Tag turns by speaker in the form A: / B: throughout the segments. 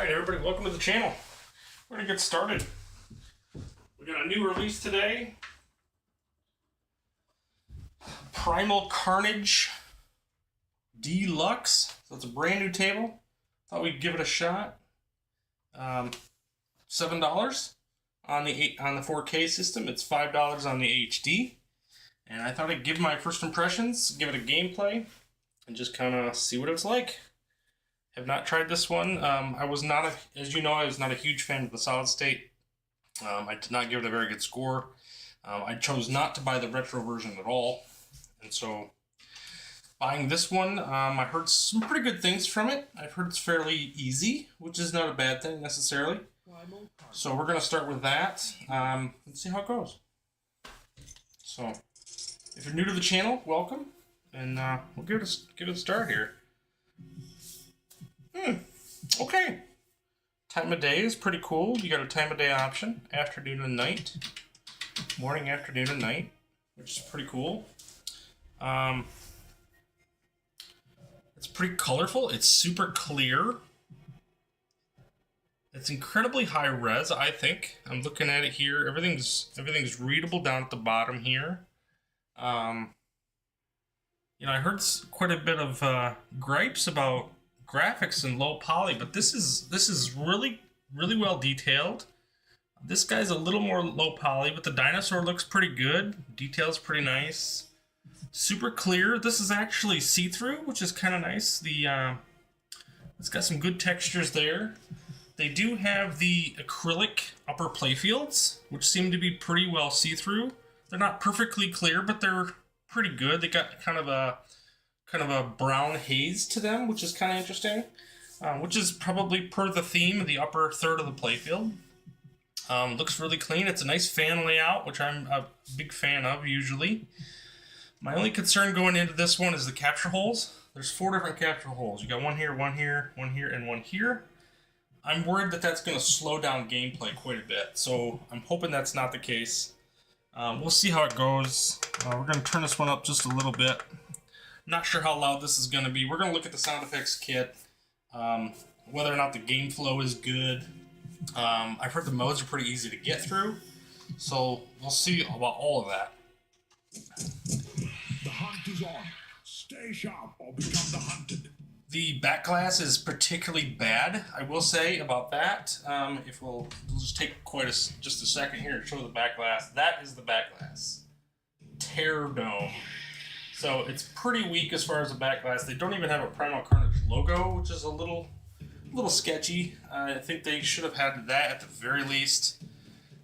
A: Alright everybody, welcome to the channel. We're going to get started. We got a new release today. Primal Carnage Deluxe. So it's a brand new table. Thought we'd give it a shot. $7 on the 4K system. It's $5 on the HD. And I thought I'd give my first impressions, give it a gameplay, and just kind of see what it's like. Have not tried this one. I was not, as you know, I was not a huge fan of the solid state. I did not give it a very good score. I chose not to buy the retro version at all. And so, buying this one, I heard some pretty good things from it. I've heard it's fairly easy, which is not a bad thing necessarily. So we're going to start with that and see how it goes. So, if you're new to the channel, welcome. And we'll give it a start here. Okay. Time of day is pretty cool. You got a time of day option, afternoon and night. Morning, afternoon, and night, which is pretty cool. It's pretty colorful. It's super clear. It's incredibly high res, I think. I'm looking at it here. Everything's readable down at the bottom here. You know, I heard quite a bit of gripes about graphics and low poly, but this is really well detailed. This guy's a little more low poly, but the dinosaur looks pretty good. Detail's pretty nice. Super clear. This is actually see-through, which is kind of nice. It's got some good textures there. They do have the acrylic upper playfields, which seem to be pretty well see-through. They're not perfectly clear, but they're pretty good. They got kind of a brown haze to them, which is kind of interesting, which is probably per the theme of the upper third of the playfield. Looks really clean. It's a nice fan layout, which I'm a big fan of usually. My only concern going into this one is the capture holes. There's 4 different capture holes. You got one here, one here, one here, and one here. I'm worried that that's going to slow down gameplay quite a bit, so I'm hoping that's not the case. We'll see how it goes. We're going to turn this one up just a little bit. Not sure how loud this is going to be. We're going to look at the sound effects kit, whether or not the game flow is good. I've heard the modes are pretty easy to get through, so we'll see about all of that.
B: The hunt is on. Stay sharp or become the hunted.
A: The back glass is particularly bad, I will say about that. If we'll just take just a second here to show the back glass. That is the back glass. Terror Dome. So it's pretty weak as far as the back glass. They don't even have a Primal Carnage logo, which is a little sketchy. I think they should have had that at the very least.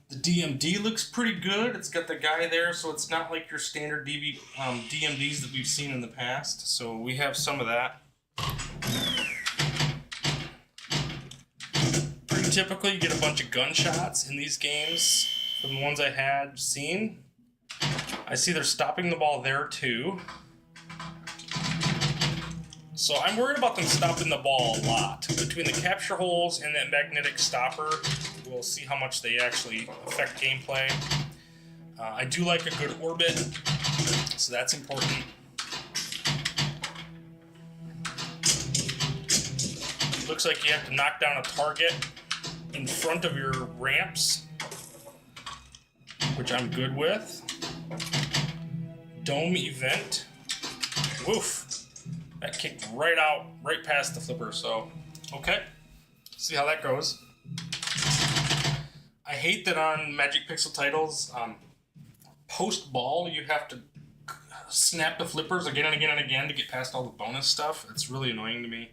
A: The DMD looks pretty good. It's got the guy there, so it's not like your standard DMDs that we've seen in the past. So we have some of that. Pretty typically, you get a bunch of gunshots in these games from the ones I had seen. I see they're stopping the ball there too. So I'm worried about them stopping the ball a lot. Between the capture holes and that magnetic stopper, we'll see how much they actually affect gameplay. I do like a good orbit, so that's important. Looks like you have to knock down a target in front of your ramps, which I'm good with. Dome event. Woof. That kicked right past the flipper, so okay. See how that goes. I hate that on Magic Pixel titles, post-ball, you have to snap the flippers again and again and again to get past all the bonus stuff. It's really annoying to me,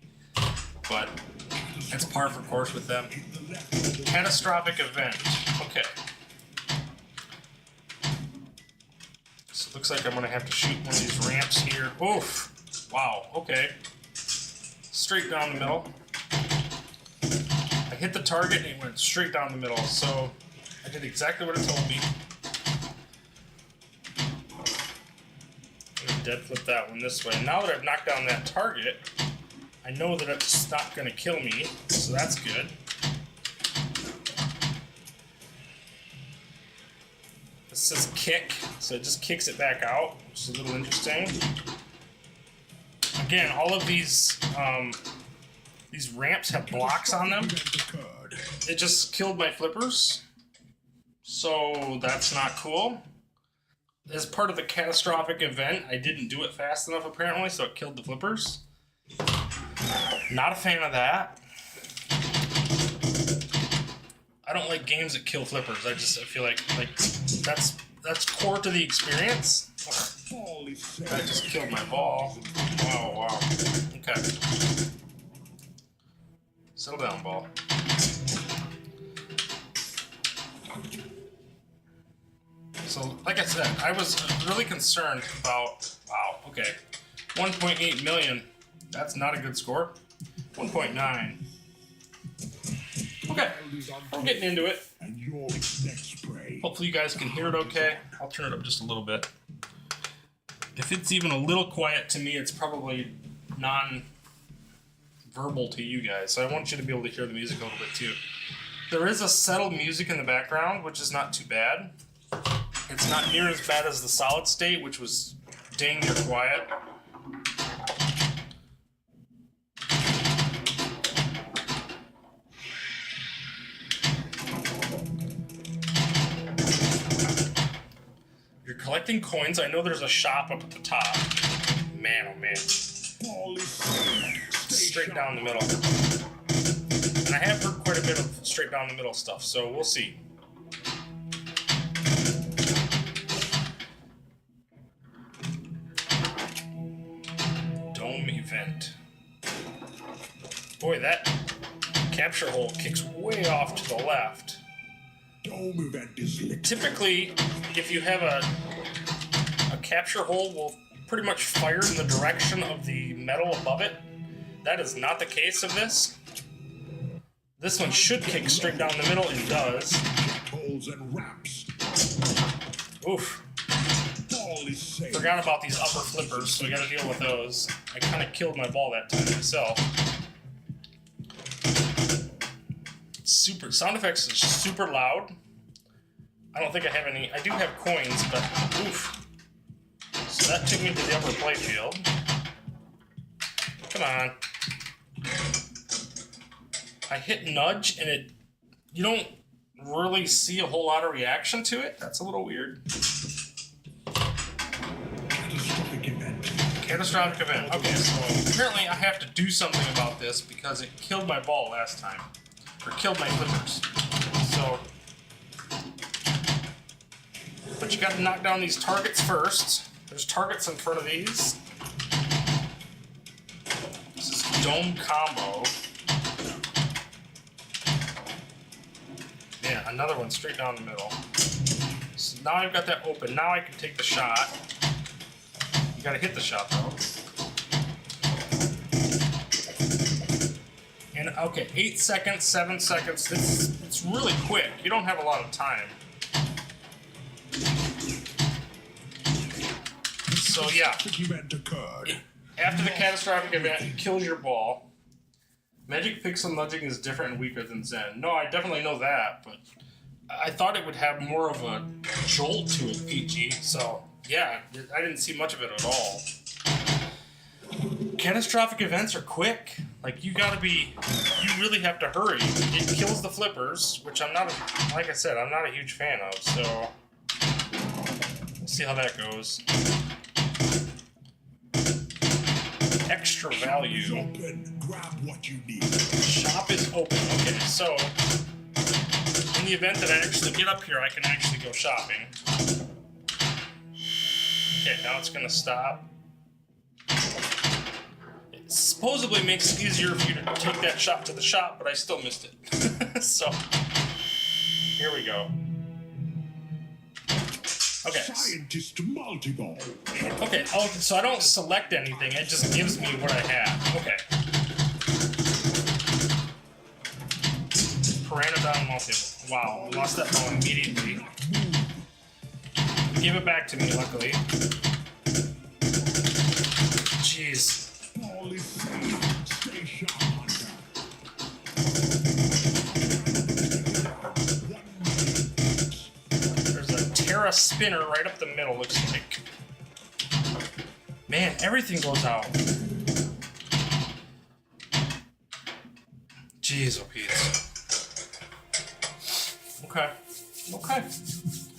A: but it's par for course with them. Catastrophic event. Okay. So it looks like I'm going to have to shoot one of these ramps here. Oof. Wow. Okay. Straight down the middle. I hit the target and it went straight down the middle, so I did exactly what it told me. I'm going to dead flip that one this way. Now that I've knocked down that target, I know that it's not going to kill me, so that's good. It says kick, so it just kicks it back out, which is a little interesting. Again, all of these these ramps have blocks on them. It just killed my flippers. So that's not cool. As part of the catastrophic event, I didn't do it fast enough apparently, so it killed the flippers. Not a fan of that. I don't like games that kill flippers. I feel like that's core to the experience. That just killed my ball. Wow. Okay. Settle down, ball. So, like I said, I was really concerned about... Wow, okay. 1.8 million. That's not a good score. 1.9. Okay, we're getting into it. Hopefully you guys can hear it okay. I'll turn it up just a little bit. If it's even a little quiet to me, it's probably non-verbal to you guys. So I want you to be able to hear the music a little bit too. There is a settled music in the background, which is not too bad. It's not near as bad as the solid state, which was dang near quiet. You're collecting coins. I know there's a shop up at the top. Man, oh man. Straight down the middle. And I have heard quite a bit of straight down the middle stuff, so we'll see. Dome event. Boy, that capture hole kicks way off to the left.
B: Dome event is lit.
A: Typically, if you have a capture hole, will pretty much fire in the direction of the metal above it. That is not the case of this. This one should kick straight down the middle, and does.
B: Holes and ramps.
A: Oof. Forgot about these upper flippers, so we gotta deal with those. I kind of killed my ball that time myself. Super sound effects are super loud. I don't think I have any. I do have coins, but oof. So that took me to the upper playfield. Come on. I hit nudge, and you don't really see a whole lot of reaction to it. That's a little weird. Catastrophic event. Okay, so apparently I have to do something about this because it killed my ball last time. Or killed my flippers. So, but you gotta knock down these targets first. There's targets in front of these. This is dome combo. Yeah, another one straight down the middle. So now I've got that open. Now I can take the shot. You gotta hit the shot though. And okay, 8 seconds, 7 seconds. It's really quick. You don't have a lot of time. So yeah, after the catastrophic event, it kills your ball. Magic Pixel nudging is different and weaker than Zen. No, I definitely know that, but I thought it would have more of a jolt to it, PG. So yeah, I didn't see much of it at all. Catastrophic events are quick. Like, you really have to hurry. It kills the flippers, which I'm not, like I said, I'm not a huge fan of, so we'll see how that goes. Extra value.
B: Grab what you need.
A: Shop is open. Okay, so in the event that I actually get up here, I can actually go shopping. Okay, now it's gonna stop. It supposedly makes it easier for you to take that shot to the shop, but I still missed it. So, here we go. Okay.
B: Scientist multi-ball.
A: Okay, oh, so I don't select anything, it just gives me what I have. Okay. Pteranodon multi-ball. Wow, I lost that ball immediately. Give it back to me, luckily. Jeez. There's a Terra spinner right up the middle, looks like. Man, everything goes out. Jeez, oh Pete. Okay. Okay.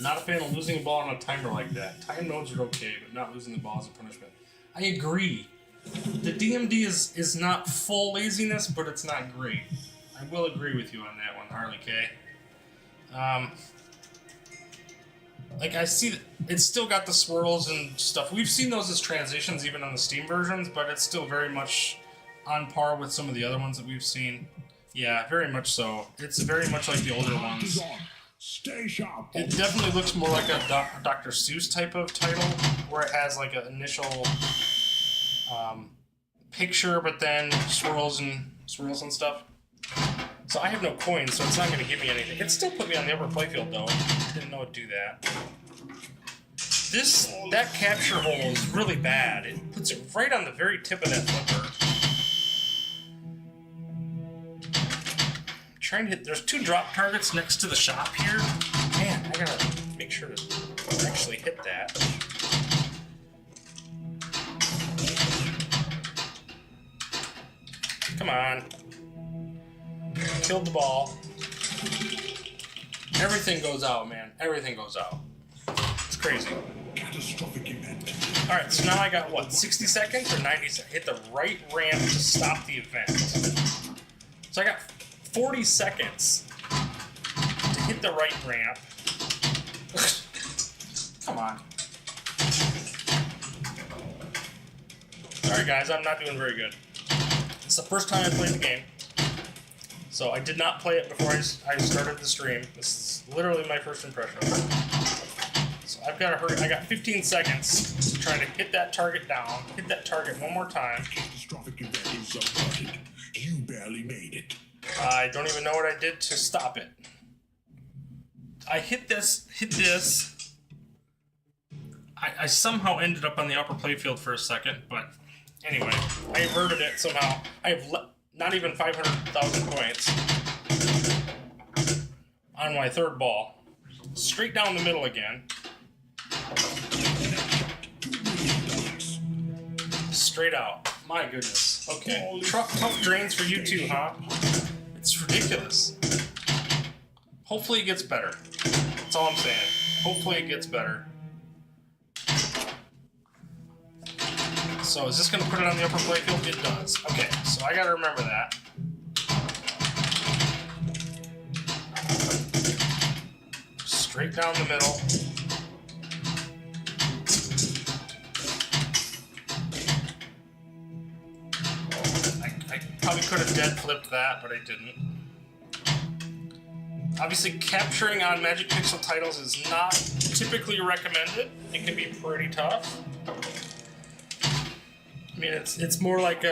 A: Not a fan of losing the ball on a timer like that. Time modes are okay, but not losing the ball is a punishment. I agree. The DMD is not full laziness, but it's not great. I will agree with you on that one, Harley K. Like, I see that it's still got the swirls and stuff. We've seen those as transitions even on the Steam versions, but it's still very much on par with some of the other ones that we've seen. Yeah, very much so. It's very much like the older ones.
B: Stay sharp.
A: It definitely looks more like a Dr. Seuss type of title, where it has like an initial picture, but then swirls and stuff. So I have no coins, so it's not going to give me anything. It still put me on the upper playfield, though. Didn't know it'd do that. That capture hole is really bad. It puts it right on the very tip of that flipper. Trying to hit. There's 2 drop targets next to the shop here. Man, I gotta make sure to actually hit that. Come on. Killed the ball. Everything goes out, man. Everything goes out. It's crazy.
B: Catastrophic event.
A: Alright, so now I got, what, 60 seconds or 90 seconds? Hit the right ramp to stop the event. So I got 40 seconds to hit the right ramp. Come on. Sorry guys, I'm not doing very good. It's the first time I played the game. So I did not play it before I started the stream. This is literally my first impression of it. So I've got to hurry. I got 15 seconds to try to hit that target down. Hit that target one more time.
B: Catastrophic event is averted. You barely made it.
A: I don't even know what I did to stop it. I hit this. I somehow ended up on the upper playfield for a second, but anyway, I averted it somehow. I have not even 500,000 points on my third ball. Straight down the middle again. Straight out. My goodness. Okay. Tough drains for you too, huh? It's ridiculous. Hopefully it gets better. That's all I'm saying. Hopefully it gets better. So is this going to put it on the upper playfield? It does. Okay, so I got to remember that. Straight down the middle. I probably could have dead flipped that, but I didn't. Obviously, capturing on Magic Pixel titles is not typically recommended. It can be pretty tough. I mean, it's more like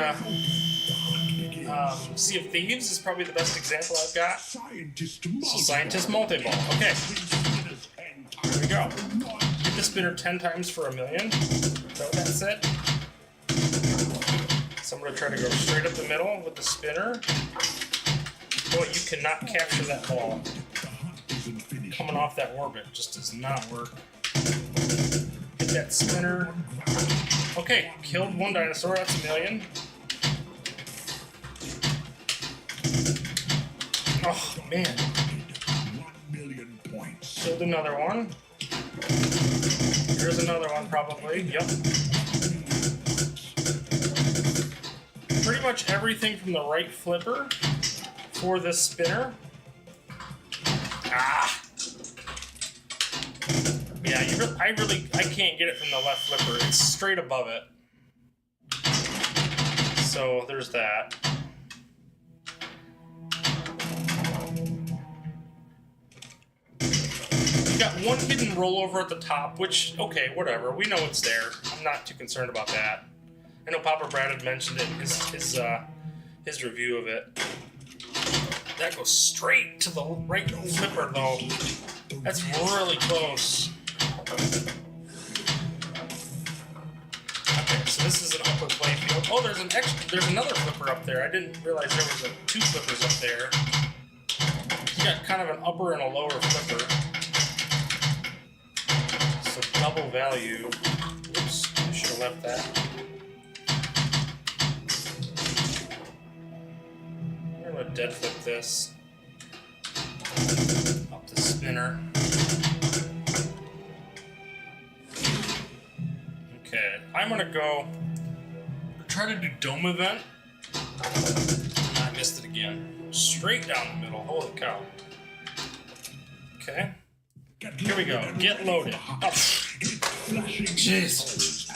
A: Sea of Thieves is probably the best example I've got. So Scientist Multi-Ball. Okay. Here we go. Hit the spinner 10 times for $1 million. So that's it. So I'm going to try to go straight up the middle with the spinner. Boy, you cannot capture that ball. Coming off that orbit just does not work. Hit that spinner. Okay, killed one dinosaur, that's $1 million. Oh, man.
B: 1 million points.
A: Killed another one. Here's another one, probably. Yep. Pretty much everything from the right flipper for this spinner. Ah! Yeah, I can't get it from the left flipper. It's straight above it. So there's that. You got one hidden rollover at the top, which, okay, whatever. We know it's there. I'm not too concerned about that. I know Papa Brad had mentioned it in his review of it. That goes straight to the right flipper, though. That's really close. Okay, so this is an upper playfield. Oh, there's another flipper up there. I didn't realize there was 2 flippers up there. You got kind of an upper and a lower flipper. So double value. Oops, I should have left that. I'm gonna dead flip this. Up the spinner. Okay, I'm gonna go try to do dome event. I missed it again. Straight down the middle. Holy cow. Okay. Here we go. Get loaded. Oh. Jeez.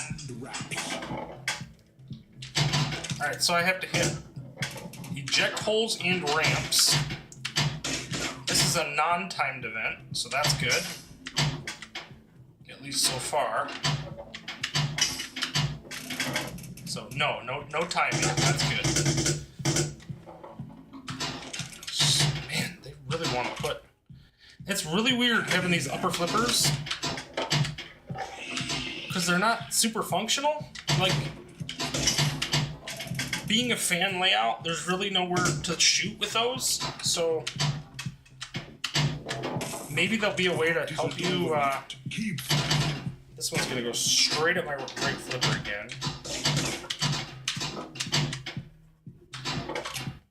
A: Alright, so I have to hit eject holes and ramps. This is a non-timed event, so that's good. At least so far. So no timing. That's good. Man, they really want to put... It's really weird having these upper flippers because they're not super functional. Like, being a fan layout, there's really nowhere to shoot with those. So maybe there'll be a way to help you. This one's gonna go straight at my right flipper again.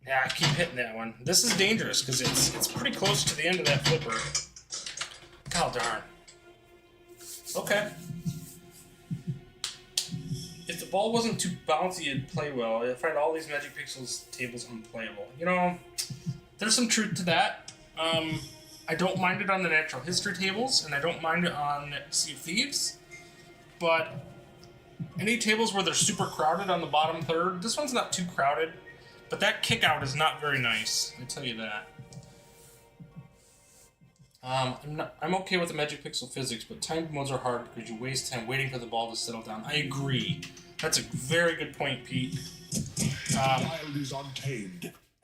A: Yeah, I keep hitting that one. This is dangerous because it's pretty close to the end of that flipper. God darn. Okay. If the ball wasn't too bouncy, it'd play well. I'd find all these Magic Pixels tables unplayable. You know, there's some truth to that. I don't mind it on the Natural History tables, and I don't mind it on Sea of Thieves. But any tables where they're super crowded on the bottom third, this one's not too crowded. But that kick out is not very nice, I tell you that. I'm okay with the Magic Pixel physics, but timed modes are hard because you waste time waiting for the ball to settle down. I agree. That's a very good point, Pete.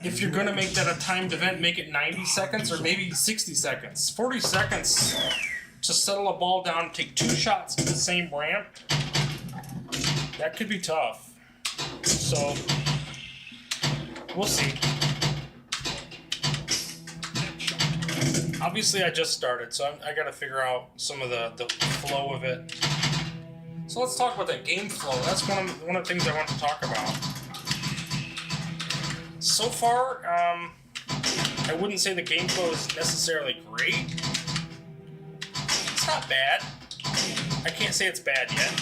A: If you're going to make that a timed event, make it 90 seconds or maybe 60 seconds. 40 seconds to settle a ball down, take 2 shots at the same ramp. That could be tough. So... we'll see. Obviously, I just started, so I gotta figure out some of the flow of it. So let's talk about that game flow. That's one of the things I want to talk about. So far, I wouldn't say the game flow is necessarily great. It's not bad. I can't say it's bad yet.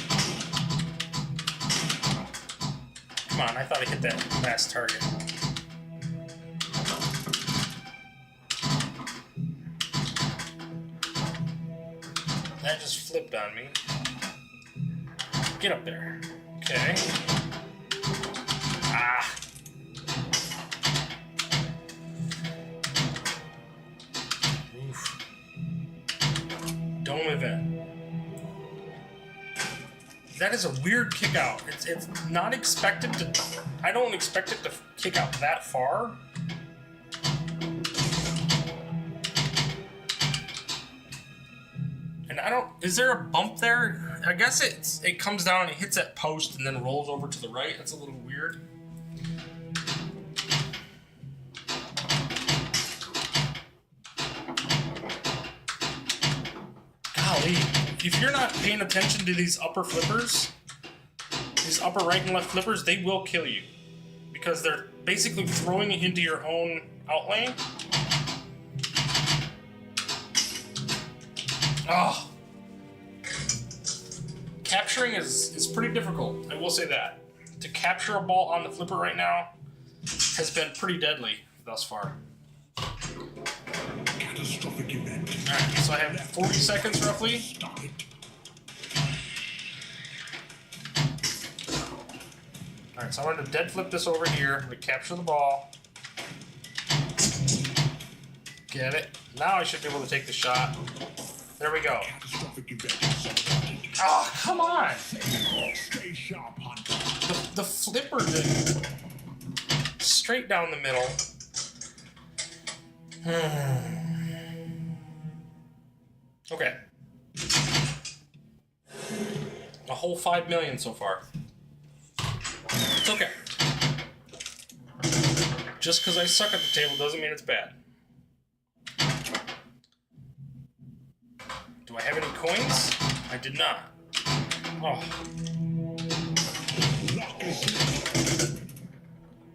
A: Come on, I thought I hit that last target. That just flipped on me. Get up there. Okay. Ah. Oof. Dome event. That is a weird kick out. It's not expected to... I don't expect it to kick out that far. And I don't... Is there a bump there? I guess it comes down and it hits that post and then rolls over to the right. That's a little weird. Golly. If you're not paying attention to these upper flippers, these upper right and left flippers, they will kill you. Because they're basically throwing it into your own outlane. Oh. Capturing is pretty difficult, I will say that. To capture a ball on the flipper right now has been pretty deadly thus far.
B: Catastrophic event.
A: Alright, so I have 40 seconds roughly.
B: Stop it.
A: Alright, so I'm going to dead flip this over here. I'm going to capture the ball. Get it. Now I should be able to take the shot. There we go.
B: Catastrophic event.
A: Oh, come on!
B: Stay sharp, Hunter.
A: The flipper did straight down the middle. Okay. A whole 5 million so far. It's okay. Just because I suck at the table doesn't mean it's bad. Do I have any coins? I did not. Oh.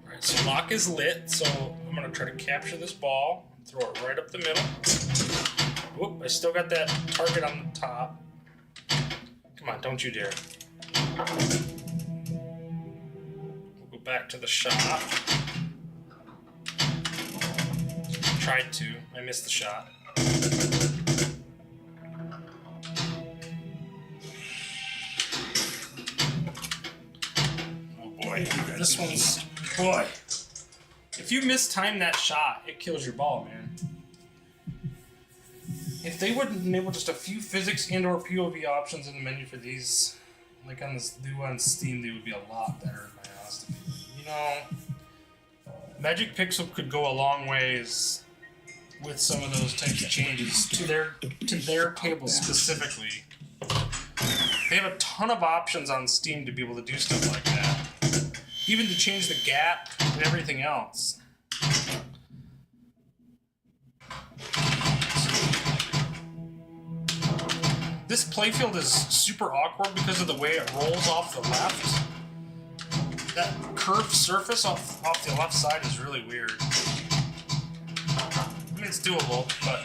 A: Alright, so lock is lit, so I'm gonna try to capture this ball, throw it right up the middle. Whoop, I still got that target on the top. Come on, don't you dare. We'll go back to the shot. Tried to, I missed the shot. Oh boy, this one's, boy. If you mistime that shot, it kills your ball, man. If they would enable just a few physics and or POV options in the menu for these, like on this new on Steam, they would be a lot better, in my honest opinion. You know, Magic Pixel could go a long ways with some of those types of changes to their table specifically. They have a ton of options on Steam to be able to do stuff like that. Even to change the gap and everything else. This playfield is super awkward because of the way it rolls off the left. That curved surface off the left side is really weird. I mean, it's doable, but...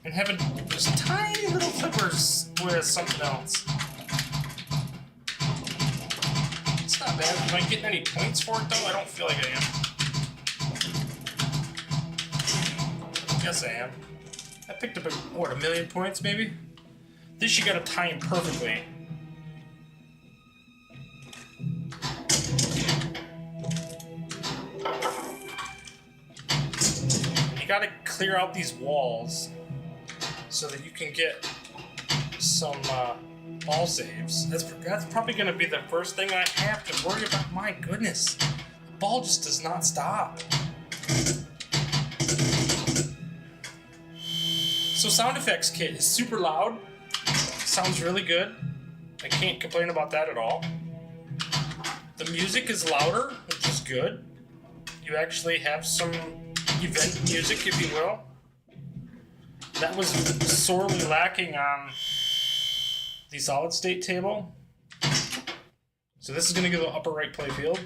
A: And having just tiny little flippers with something else. It's not bad. Am I getting any points for it, though? I don't feel like I am. Yes, I am. I picked up, what, 1,000,000 points, maybe? This you gotta time perfectly. You gotta clear out these walls so that you can get some ball saves. That's probably gonna be the first thing I have to worry about. My goodness, the ball just does not stop. So sound effects kit is super loud. Sounds really good. I can't complain about that at all. The music is louder, which is good. You actually have some event music, if you will. That was sorely lacking on the solid state table. So this is going to go to the upper right play field.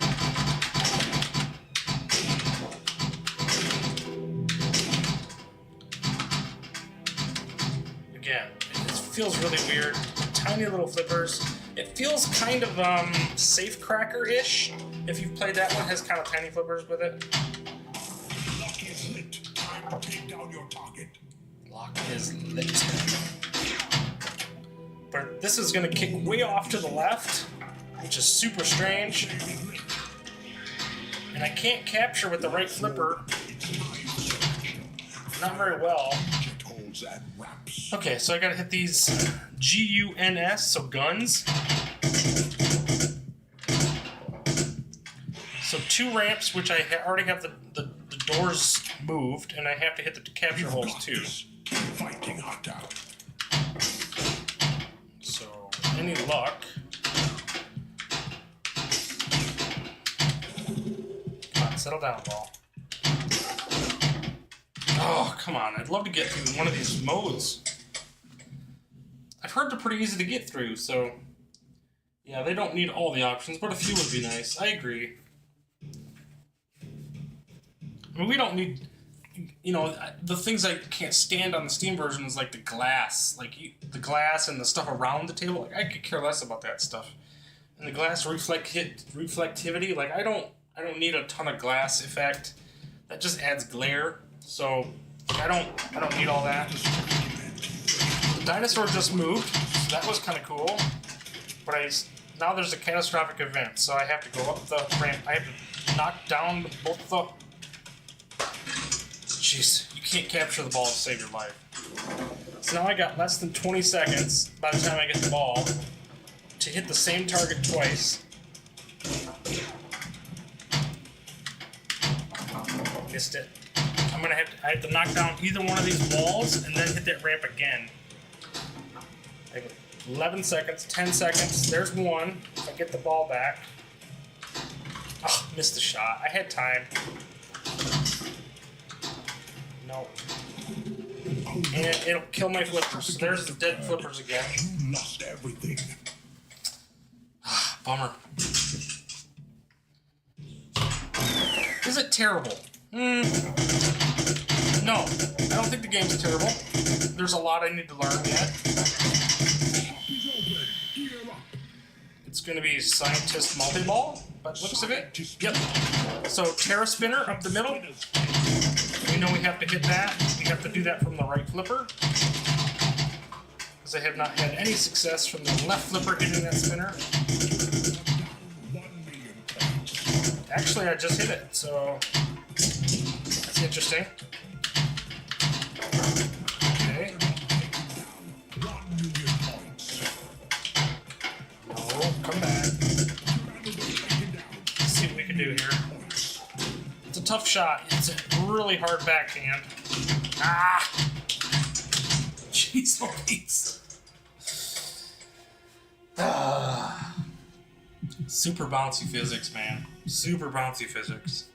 A: Again, it feels really weird. Tiny little flippers. It feels kind of Safecracker-ish. If you've played that one, it has kind of tiny flippers with it.
B: Lock is lit. Time to take down your target.
A: Lock is lit. But this is going to kick way off to the left, which is super strange. And I can't capture with the right flipper. Not very well. Okay, so I gotta hit these GUNS, so guns. So 2 ramps, which I already have the doors moved, and I have to hit the capture holes too.
B: Fighting hot out.
A: So, any luck. Come on, settle down, ball. Oh, come on. I'd love to get through one of these modes. I've heard they're pretty easy to get through, so... Yeah, they don't need all the options, but a few would be nice. I agree. I mean, we don't need... You know, the things I can't stand on the Steam version is like the glass. Like, the glass and the stuff around the table. Like, I could care less about that stuff. And the glass reflectivity, like, I don't need a ton of glass effect. That just adds glare. So I don't need all that. The dinosaur just moved, so that was kind of cool. But now there's a catastrophic event, so I have to go up the ramp. I have to knock down both the... Jeez, you can't capture the ball to save your life. So now I got less than 20 seconds by the time I get the ball to hit the same target twice. Missed it. I have to knock down either one of these walls and then hit that ramp again. I have 11 seconds, 10 seconds. There's one. If I get the ball back. Oh, missed the shot. I had time. No. And it'll kill my flippers. So there's the dead flippers again.
B: You lost everything.
A: Bummer. Is it terrible? No, I don't think the game's terrible. There's a lot I need to learn yet. It's going to be Scientist Multi-Ball, by the looks of it. Yep. So, Terra Spinner up the middle. We know we have to hit that. We have to do that from the right flipper. Because I have not had any success from the left flipper hitting that spinner. Actually, I just hit it, so that's interesting. Okay. No, come back. Let's see what we can do here. It's a tough shot. It's a really hard backhand. Ah! Jeez Louise. Super bouncy physics, man. Super bouncy physics.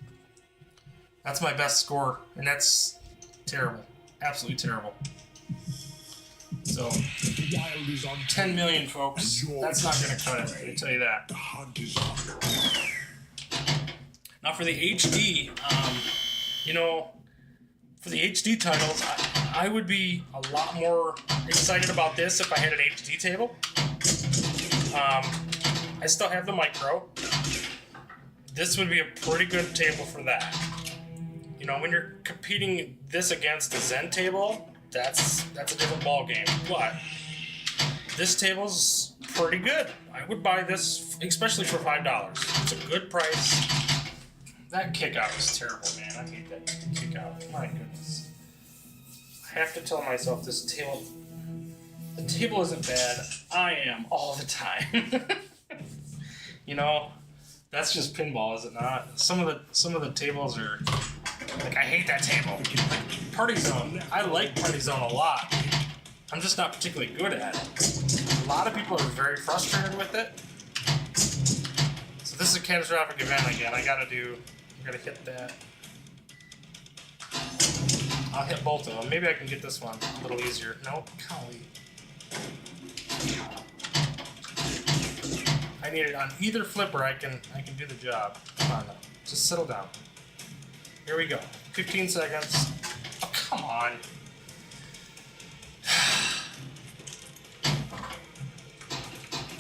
A: That's my best score, and that's terrible. Absolutely terrible. So, 10 million, folks. That's not going to cut it, I tell you that. Now, for the HD, you know, for the HD titles, I would be a lot more excited about this if I had an HD table. I still have the micro. This would be a pretty good table for that. You know, when you're competing this against a Zen table, that's a different ball game. But this table's pretty good. I would buy this, especially for $5. It's a good price. That kick out is terrible, man. I hate that kick out. My goodness. I have to tell myself the table isn't bad. I am all the time. You know, that's just pinball, is it not? Some of the tables are like, I hate that table. Like Party Zone, I like Party Zone a lot. I'm just not particularly good at it. A lot of people are very frustrated with it. So this is a catastrophic event again. I gotta hit that. I'll hit both of them. Maybe I can get this one a little easier. Nope, golly. I need it on either flipper. I can do the job. Come on now. Just settle down. Here we go. 15 seconds. Oh, come on.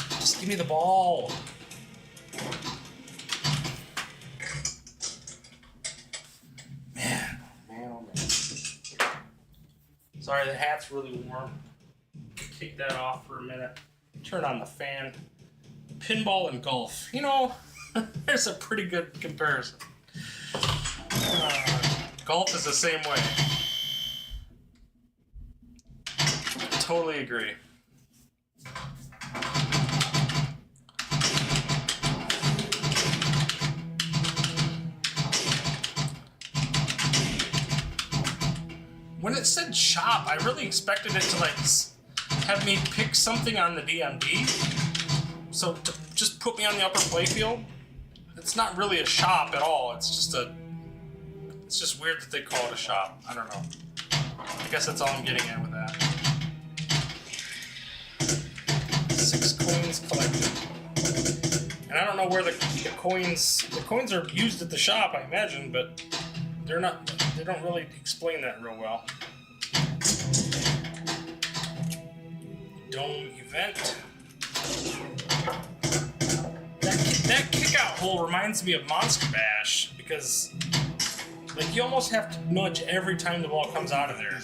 A: Just give me the ball. Man, oh man. Sorry, the hat's really warm. Take that off for a minute. Turn on the fan. Pinball and golf. You know, there's a pretty good comparison. Golf is the same way. Totally agree. When it said shop, I really expected it to like have me pick something on the DMD. So to just put me on the upper playfield. It's not really a shop at all. It's just weird that they call it a shop. I don't know. I guess that's all I'm getting at with that. 6 coins collected. And I don't know where the coins are used at the shop, I imagine, but they don't really explain that real well. Dome event. That kick-out hole reminds me of Monster Bash, because like you almost have to nudge every time the ball comes out of there.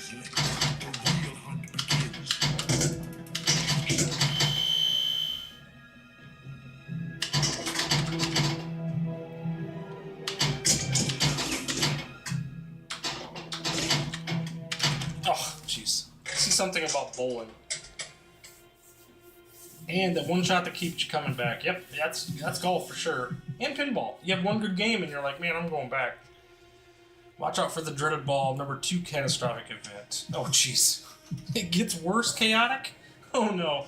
A: Oh, jeez. See something about bowling. And the one shot that keeps you coming back. Yep, that's golf for sure. And pinball. You have one good game and you're like, man, I'm going back. Watch out for the dreaded ball, number 2 catastrophic event. Oh, jeez. It gets worse chaotic? Oh, no.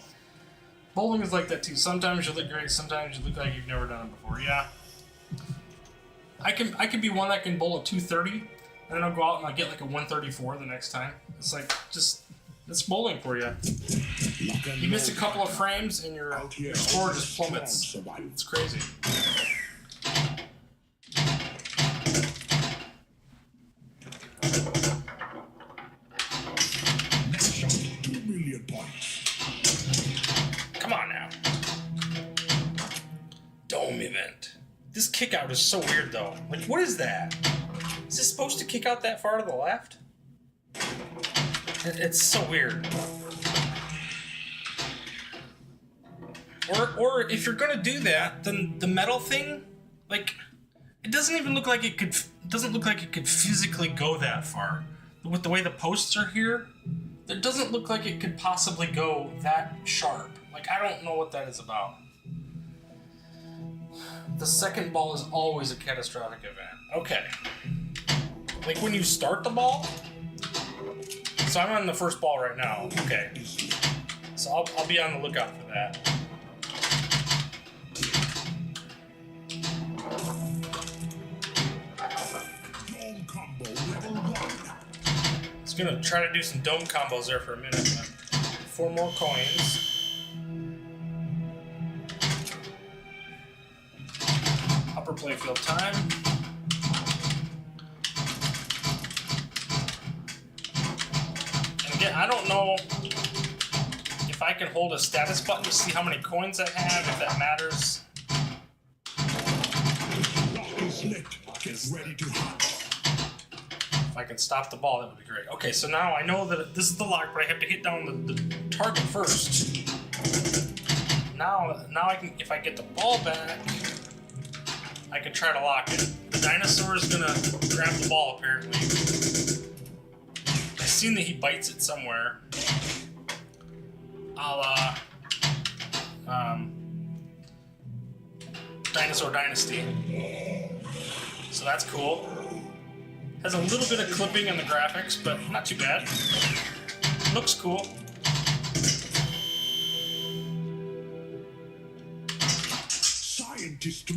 A: Bowling is like that, too. Sometimes you look great, sometimes you look like you've never done it before. Yeah. I can be one that can bowl a 230, and then I'll go out and I'll get like a 134 the next time. It's like, it's bowling for you. You miss a couple of frames and your score just plummets. It's crazy. This kick out is so weird though. Like, what is that? Is this supposed to kick out that far to the left? It's so weird. Or if you're gonna do that, then the metal thing, like, it doesn't even look like it could. It doesn't look like it could physically go that far. With the way the posts are here, it doesn't look like it could possibly go that sharp. Like, I don't know what that is about. The second ball is always a catastrophic event. Okay. Like when you start the ball. So I'm on the first ball right now. Okay. So I'll be on the lookout for that.
B: Dome combo level 1.
A: I was gonna try to do some dome combos there for a minute, but 4 more coins. Upper playfield time. And again, I don't know if I can hold a status button to see how many coins I have, if that matters.
B: Lock is lit. Get ready to hunt.
A: If I can stop the ball, that would be great. Okay, so now I know that this is the lock, but I have to hit down the target first. Now I can, if I get the ball back, I can try to lock it. The dinosaur is gonna grab the ball, apparently. I've seen that he bites it somewhere. A la Dinosaur Dynasty. So that's cool. Has a little bit of clipping in the graphics, but not too bad. Looks cool.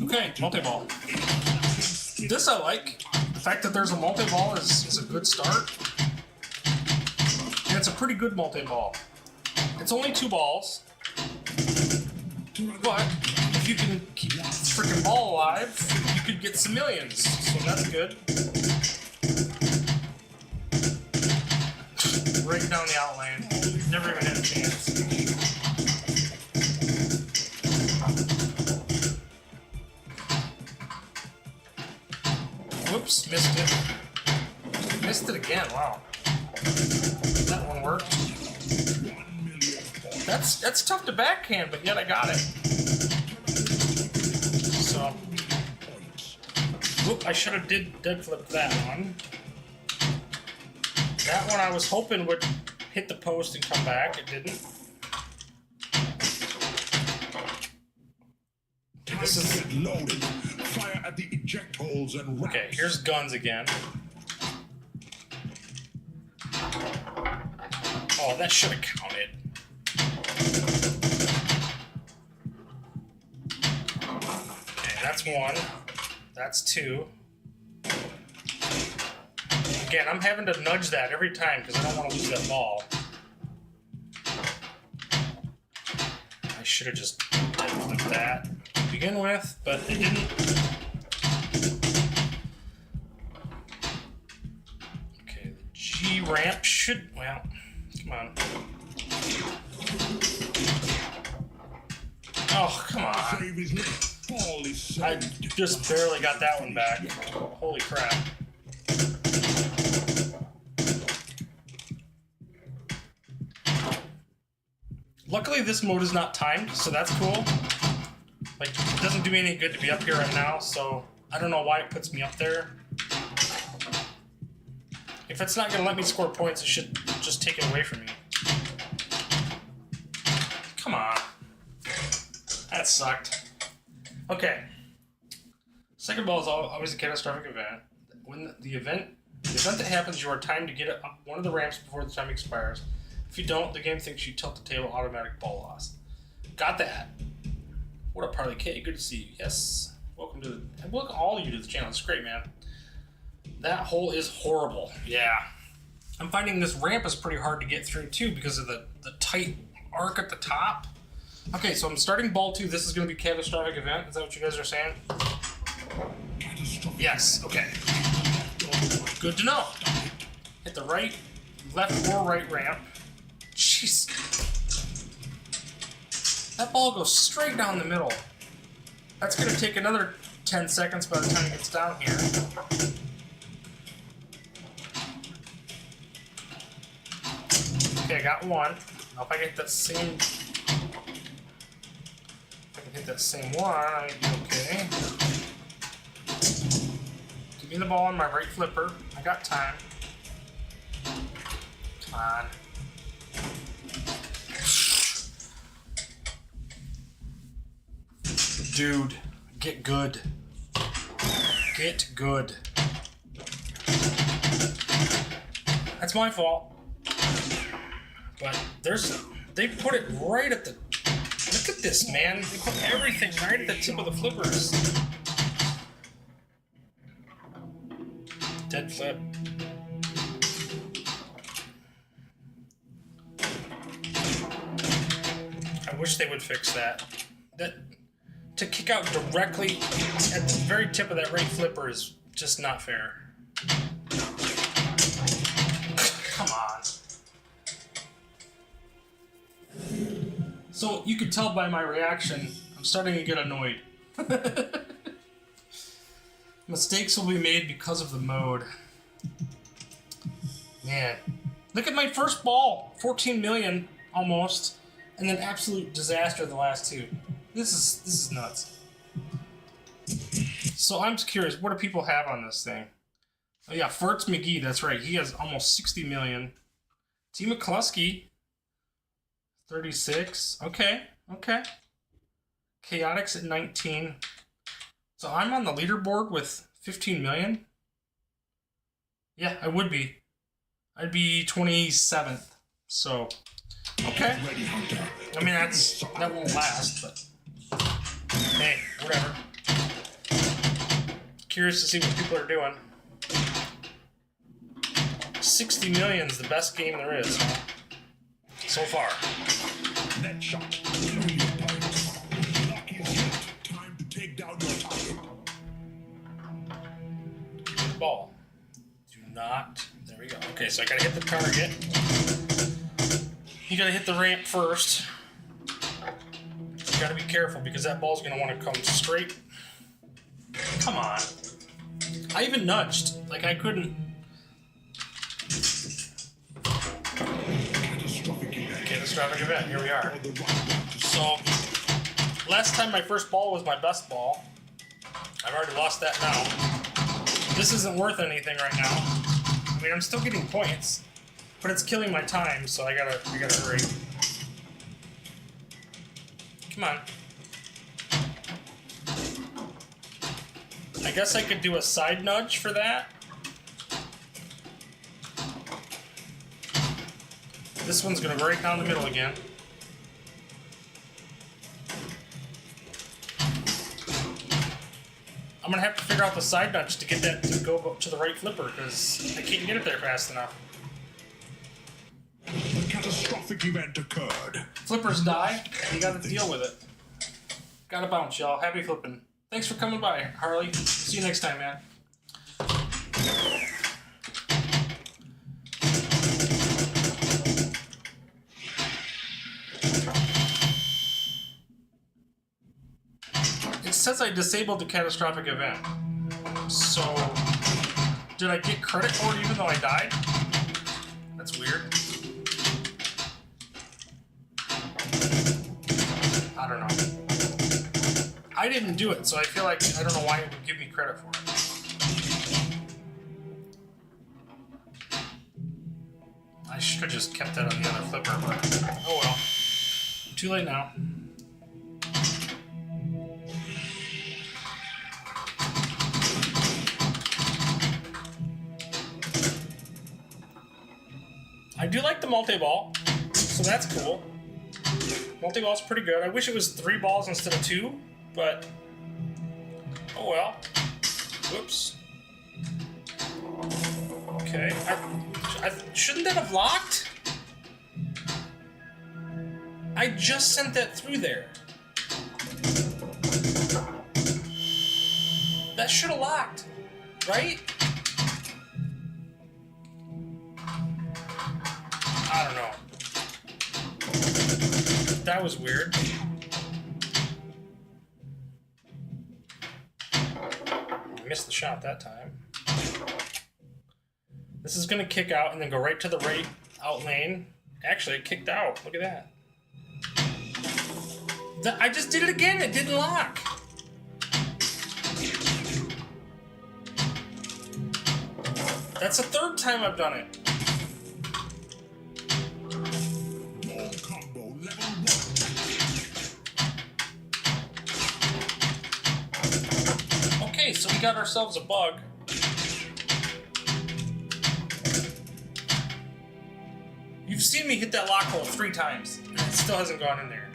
A: Okay, multi-ball. This I like. The fact that there's a multi-ball is a good start. And it's a pretty good multi-ball. It's only 2 balls. But if you can keep the freaking ball alive, you could get some millions. So that's good. Right down the outland. Never even had a chance. Whoops, missed it. Missed it again, wow. That one worked. That's tough to backhand, but yet I got it. So, whoop, I should have dead flipped that one. That one I was hoping would hit the post and come back. It didn't. Okay, this is
B: loaded. Fire at the eject holes and ramps.
A: okay. Here's guns again. Oh, that should have counted. Okay, that's 1. That's 2. Again, I'm having to nudge that every time because I don't want to lose that ball. I should have just flipped that to begin with, but it didn't. Okay, the G ramp should, well, come on. Oh, come on. I just barely got that one back. Holy crap. Luckily, this mode is not timed, so that's cool. Like, it doesn't do me any good to be up here right now, so I don't know why it puts me up there. If it's not going to let me score points, it should just take it away from me. Come on. That sucked. Okay. Second ball is always a catastrophic event. When the event that happens, you are timed to get up one of the ramps before the time expires. If you don't, the game thinks you tilt the table, automatic ball loss. Got that. What up, Parley K? Good to see you. Yes. Welcome all of you to the channel. It's great, man. That hole is horrible. Yeah. I'm finding this ramp is pretty hard to get through, too, because of the tight arc at the top. Okay, so I'm starting ball 2. This is going to be catastrophic event. Is that what you guys are saying? Yes. Okay. Good to know. Hit the right, left, or right ramp. Jeez. That ball goes straight down the middle. That's going to take another 10 seconds by the time it gets down here. Okay, I got one. Now if I get that same... If I can hit that same one, I'll be okay. Give me the ball on my right flipper. I got time. Come on. Dude, get good. Get good. That's my fault. But they put it right at the... Look at this, man. They put everything right at the tip of the flippers. Dead flip. I wish they would fix that. To kick out directly at the very tip of that right flipper is just not fair. Come on. So you could tell by my reaction, I'm starting to get annoyed. Mistakes will be made because of the mode. Man. Look at my first ball. 14 million, almost. And then absolute disaster the last two. This is nuts. So I'm just curious, what do people have on this thing? Oh yeah, Furts McGee, that's right. He has almost 60 million. T. McCluskey, 36. Okay. Chaotix at 19. So I'm on the leaderboard with 15 million? Yeah, I would be. I'd be 27th. So, okay. I mean, that won't last, but... Hey, whatever. Curious to see what people are doing. 60 million is the best game there is, huh? So far.
B: Net shot. Luck is hit. Time to take down your target.
A: Ball. Do not. There we go. Okay, so I gotta hit the target. You gotta hit the ramp first. You gotta be careful because that ball's gonna want to come straight. Come on. I even nudged. Like I couldn't. Catastrophic event. Here we are. So, last time my first ball was my best ball. I've already lost that now. This isn't worth anything right now. I mean, I'm still getting points, but it's killing my time, so I gotta hurry. Come on. I guess I could do a side nudge for that. This one's gonna break down the middle again. I'm gonna have to figure out the side nudge to get that to go up to the right flipper because I can't get it there fast enough.
B: A catastrophic event occurred.
A: Flippers die, and you gotta deal with it. Gotta bounce, y'all. Happy flipping. Thanks for coming by, Harley. See you next time, man. It says I disabled the catastrophic event. So, did I get credit for it even though I died? That's weird. I don't know. I didn't do it, so I feel like I don't know why it would give me credit for it. I should have just kept that on the other flipper, but oh well. Too late now. I do like the multi-ball, so that's cool. Multi-ball's pretty good. I wish it was 3 balls instead of 2, but oh well. Whoops. Okay. Shouldn't that have locked? I just sent that through there. That should have locked, right? I don't know. That was weird. missed the shot that time. This is going to kick out and then go right to the right out lane. Actually, it kicked out. Look at that. I just did it again. It didn't lock. That's the third time I've done it.
B: Ball combo level 1.
A: Okay, so we got ourselves a bug. You've seen me hit that lock hole 3 times, and it still hasn't gone in there.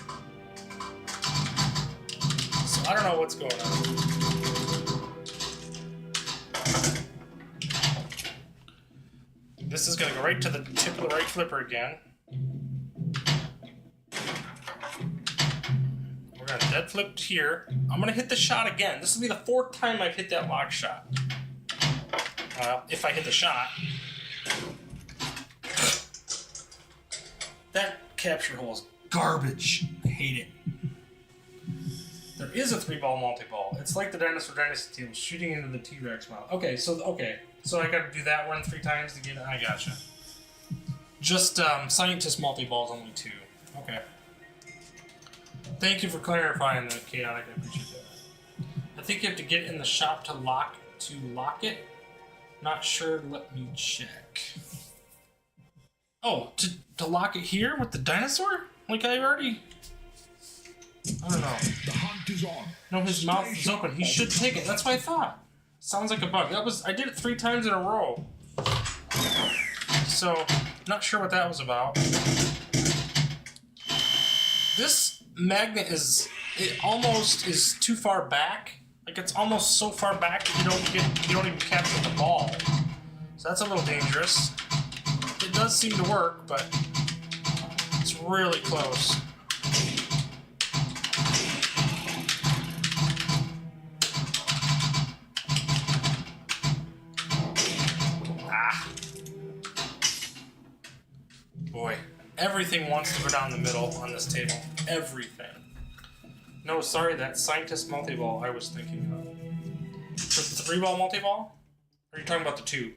A: So I don't know what's going on. This is going to go right to the tip of the right flipper again. We're going to dead flip here. I'm going to hit the shot again. This will be the 4th time I've hit that lock shot. If I hit the shot. That capture hole is garbage. I hate it. There is a 3-ball multi-ball. It's like the Dinosaur Dynasty team shooting into the T-Rex mouth. Okay, so I gotta do that one 3 times to get it. I gotcha. Just Scientist multi-balls, only 2. Okay. Thank you for clarifying that, Chaotic. I appreciate that. I think you have to get in the shop to lock it. Not sure. Let me check. Oh, to lock it here with the dinosaur? Like I already... I don't know.
B: The hunt is on.
A: No, his mouth is open. He should take it. That's what I thought. Sounds like a bug. I did it 3 times in a row. So, not sure what that was about. This magnet almost is too far back. Like it's almost so far back that you don't even capture the ball. So that's a little dangerous. It does seem to work, but it's really close. Boy, everything wants to go down the middle on this table. Everything. No, sorry, that Scientist multi-ball I was thinking of. For the 3-ball multi-ball? Or are you talking about the 2?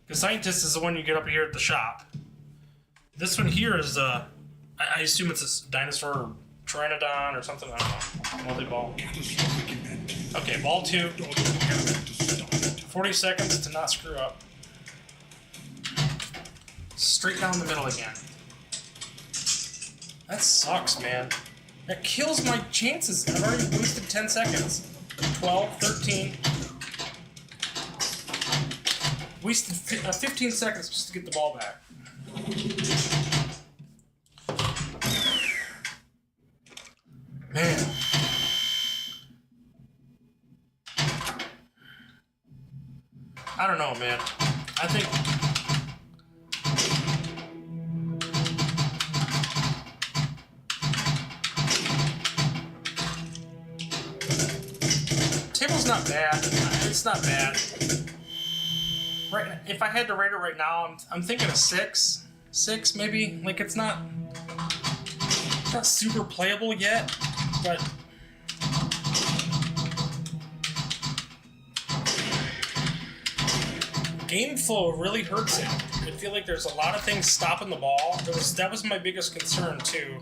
A: The Scientist is the one you get up here at the shop. This one here is, I assume it's a dinosaur or Pteranodon or something. I don't know. Multi-ball. Okay, ball 2. 40 seconds to not screw up. Straight down the middle again. That sucks, man. That kills my chances. I've already wasted 10 seconds. 12, 13. Wasted 15 seconds just to get the ball back. Man. I don't know, man. I think... Table's not bad. It's not bad. Right, if I had to rate it right now, I'm thinking a 6. 6 maybe. Like it's not super playable yet, but game flow really hurts it. I feel like there's a lot of things stopping the ball. That was my biggest concern too.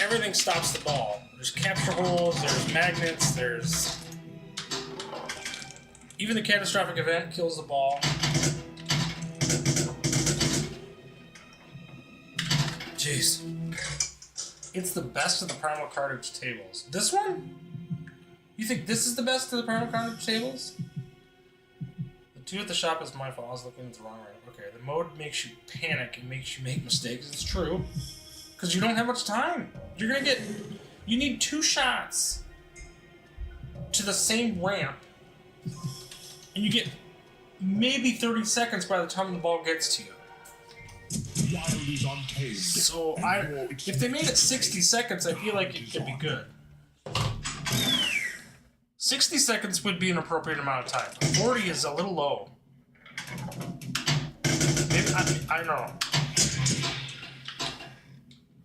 A: Everything stops the ball. There's capture holes, there's magnets, there's... Even the catastrophic event kills the ball. Jeez. It's the best of the Primal Carnage tables. This one? You think this is the best of the Primal Carnage tables? The 2 at the shop is my fault. I was looking at the wrong right. Okay, the mode makes you panic and makes you make mistakes. It's true. Because you don't have much time. You're gonna get... You need 2 shots to the same ramp. And you get maybe 30 seconds by the time the ball gets to you. So if they made it 60 seconds, I feel like it could be good. 60 seconds would be an appropriate amount of time. 40 is a little low. Maybe, I don't know.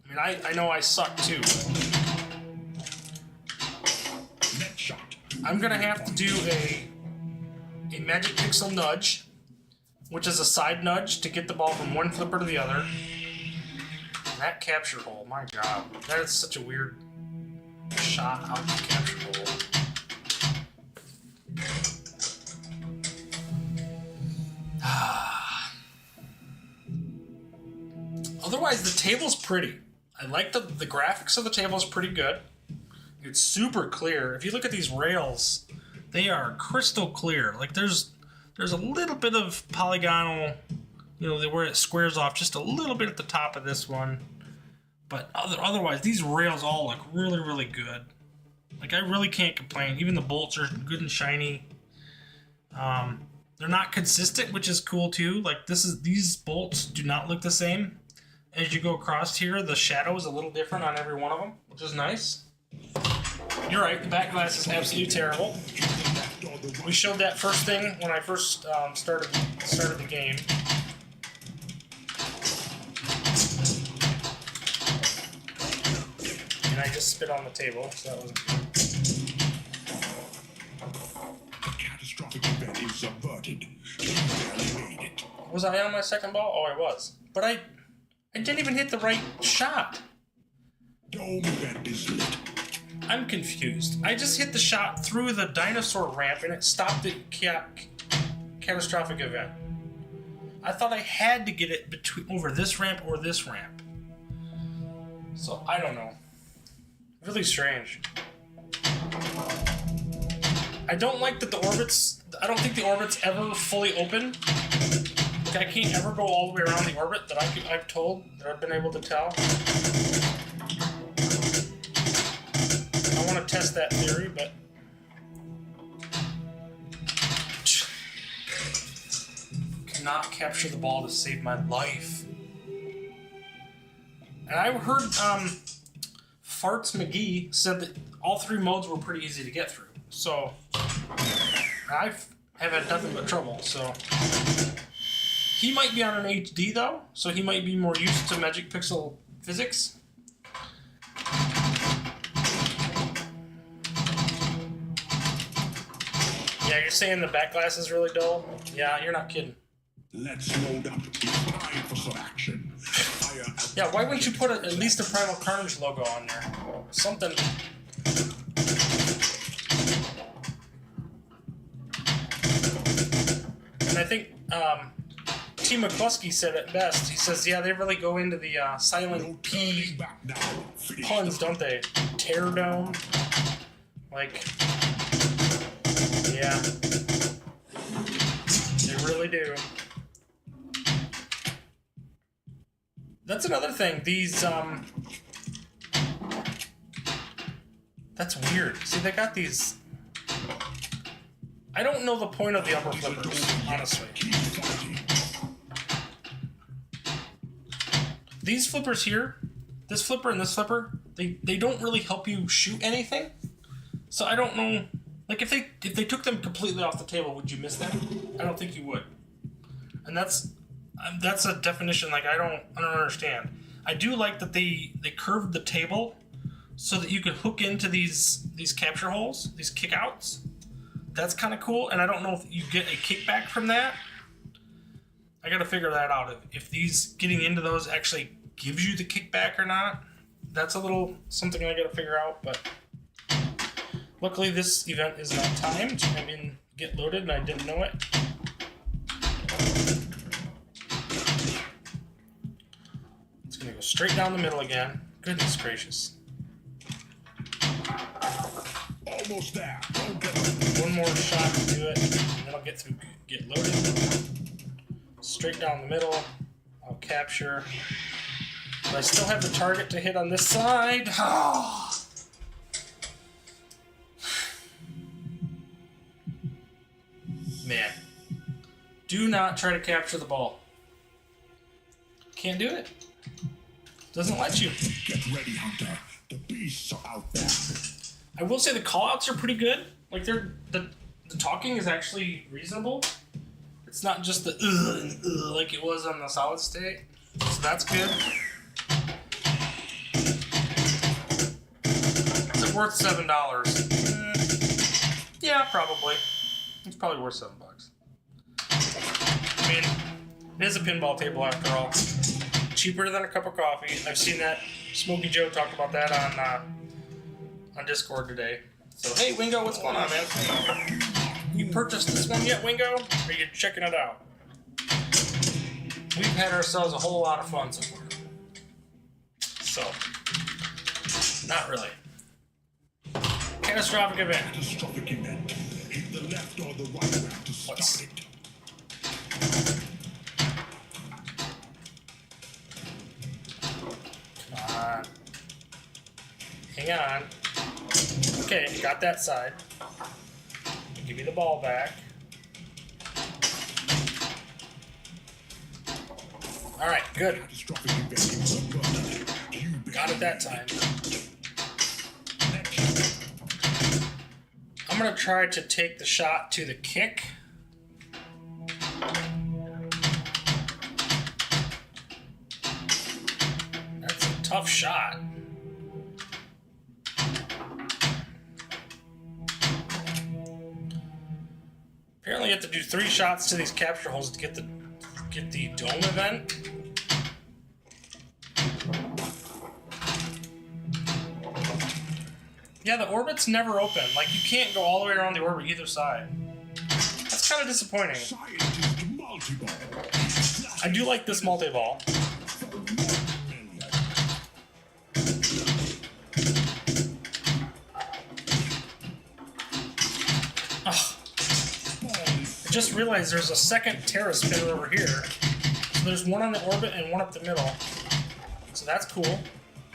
A: I mean, I know I suck too.
B: Net shot.
A: I'm gonna have to do a magic pixel nudge, which is a side nudge to get the ball from one flipper to the other. And that capture hole, my god, that is such a weird shot out the capture hole. Otherwise, the table's pretty. I like the graphics of the table is pretty good. It's super clear. If you look at these rails, they are crystal clear. Like there's a little bit of polygonal, where it squares off just a little bit at the top of this one. But otherwise, these rails all look really, really good. Like I really can't complain. Even the bolts are good and shiny. They're not consistent, which is cool too. Like these bolts do not look the same. As you go across here, the shadow is a little different on every one of them, which is nice. You're right, the back glass is absolutely terrible. We showed that first thing when I first started the game. And I just spit on the table, so that wasn't good.
B: The catastrophic event is averted. You barely made it.
A: Was I on my second ball? Oh, I was. But I didn't even hit the right shot.
B: Dome event is lit.
A: I'm confused. I just hit the shot through the dinosaur ramp and it stopped the catastrophic event. I thought I had to get it over this ramp or this ramp. So, I don't know. Really strange. I don't like that the orbits... I don't think the orbit's ever fully open. I can't ever go all the way around the orbit that I've been able to tell. I want to test that theory, but cannot capture the ball to save my life. And I heard Farts McGee said that all three modes were pretty easy to get through. So I have had nothing but trouble. So. He might be on an HD though, so he might be more used to Magic Pixel physics. Yeah, you're saying the back glass is really dull? Yeah, you're not kidding.
B: Let's load up. It's time for some action.
A: Yeah, why wouldn't you put at least a Primal Carnage logo on there? Something. And I think, T. McCluskey said it best. He says, yeah, they really go into the silent P puns, don't they? Tear dome. Like, yeah. They really do. That's another thing. These, that's weird. See, they got these... I don't know the point of the upper flippers, honestly. These flippers here, this flipper and this flipper, they don't really help you shoot anything. So I don't know, like if they took them completely off the table, would you miss them? I don't think you would. And that's a definition like I don't understand. I do like that they curved the table so that you could hook into these capture holes, these kickouts. That's kind of cool, and I don't know if you get a kickback from that. I gotta figure that out. If these getting into those actually gives you the kickback or not. That's a little something I gotta figure out, but luckily this event is not timed. I mean, get loaded and I didn't know it. It's gonna go straight down the middle again. Goodness gracious.
B: Almost there.
A: One more shot to do it, and then I'll get loaded. Straight down the middle. I'll capture. But I still have the target to hit on this side. Oh. Man. Do not try to capture the ball. Can't do it. Doesn't let you.
B: Get ready, Hunter. The beasts are out there.
A: I will say the callouts are pretty good. Like the talking is actually reasonable. It's not just the like it was on the solid state. So that's good. Is it worth $7? probably. It's probably worth $7. I mean, it is a pinball table after all. Cheaper than a cup of coffee. I've seen that. Smokey Joe talked about that on Discord today. So, hey, Wingo, what's going on, man? You purchased this one yet, Wingo? Or are you checking it out? We've had ourselves a whole lot of fun so far. So, not really. Catastrophic event.
B: Catastrophic event. Hit the left or the right ramp to start it.
A: Come on. Hang on. Okay, got that side. Give me the ball back. Alright, good.
B: Catastrophic event is averted. You
A: Got it that time. I'm gonna try to take the shot to the kick. That's a tough shot. Apparently you have to do 3 shots to these capture holes to get the dome event. Yeah, the orbit's never open. Like, you can't go all the way around the orbit either side. That's kind of disappointing.
B: Scientist multi-ball.
A: I do like this multi-ball. Ugh. I just realized there's a second Terra spinner over here. So there's one on the orbit and one up the middle. So that's cool.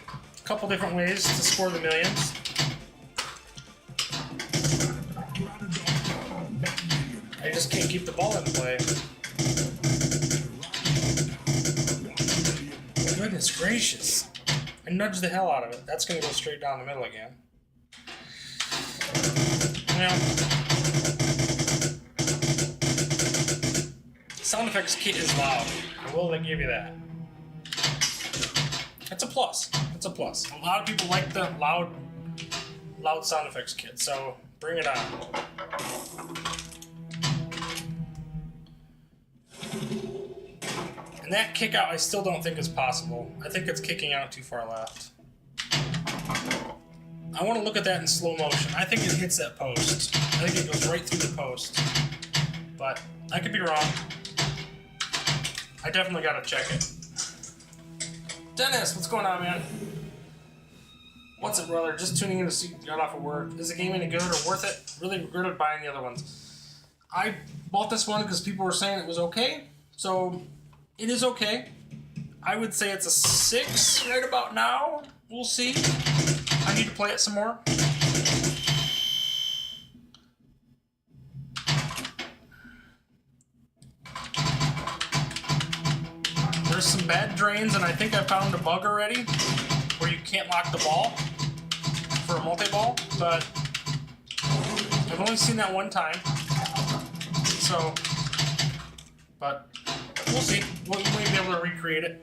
A: A couple different ways to score the millions. I just can't keep the ball in play. Goodness gracious. I nudged the hell out of it. That's going to go straight down the middle again. Well, sound effects kit is loud. I will give you that. That's a plus. It's a plus. A lot of people like the loud sound effects kit, so bring it on. And that kick out I still don't think is possible. I think it's kicking out too far left. I want to look at that in slow motion. I think it hits that post. I think it goes right through the post. But I could be wrong. I definitely got to check it. Dennis, what's going on, man? What's it, brother? Just tuning in to see you got off of work. Is the game any good or worth it? Really regretted buying the other ones. I bought this one because people were saying it was okay. So, it is okay. I would say it's a 6 right about now. We'll see. I need to play it some more. There's some bad drains, and I think I found a bug already where you can't lock the ball for a multi-ball, but I've only seen that one time. So, but we'll see. We may be able to recreate it.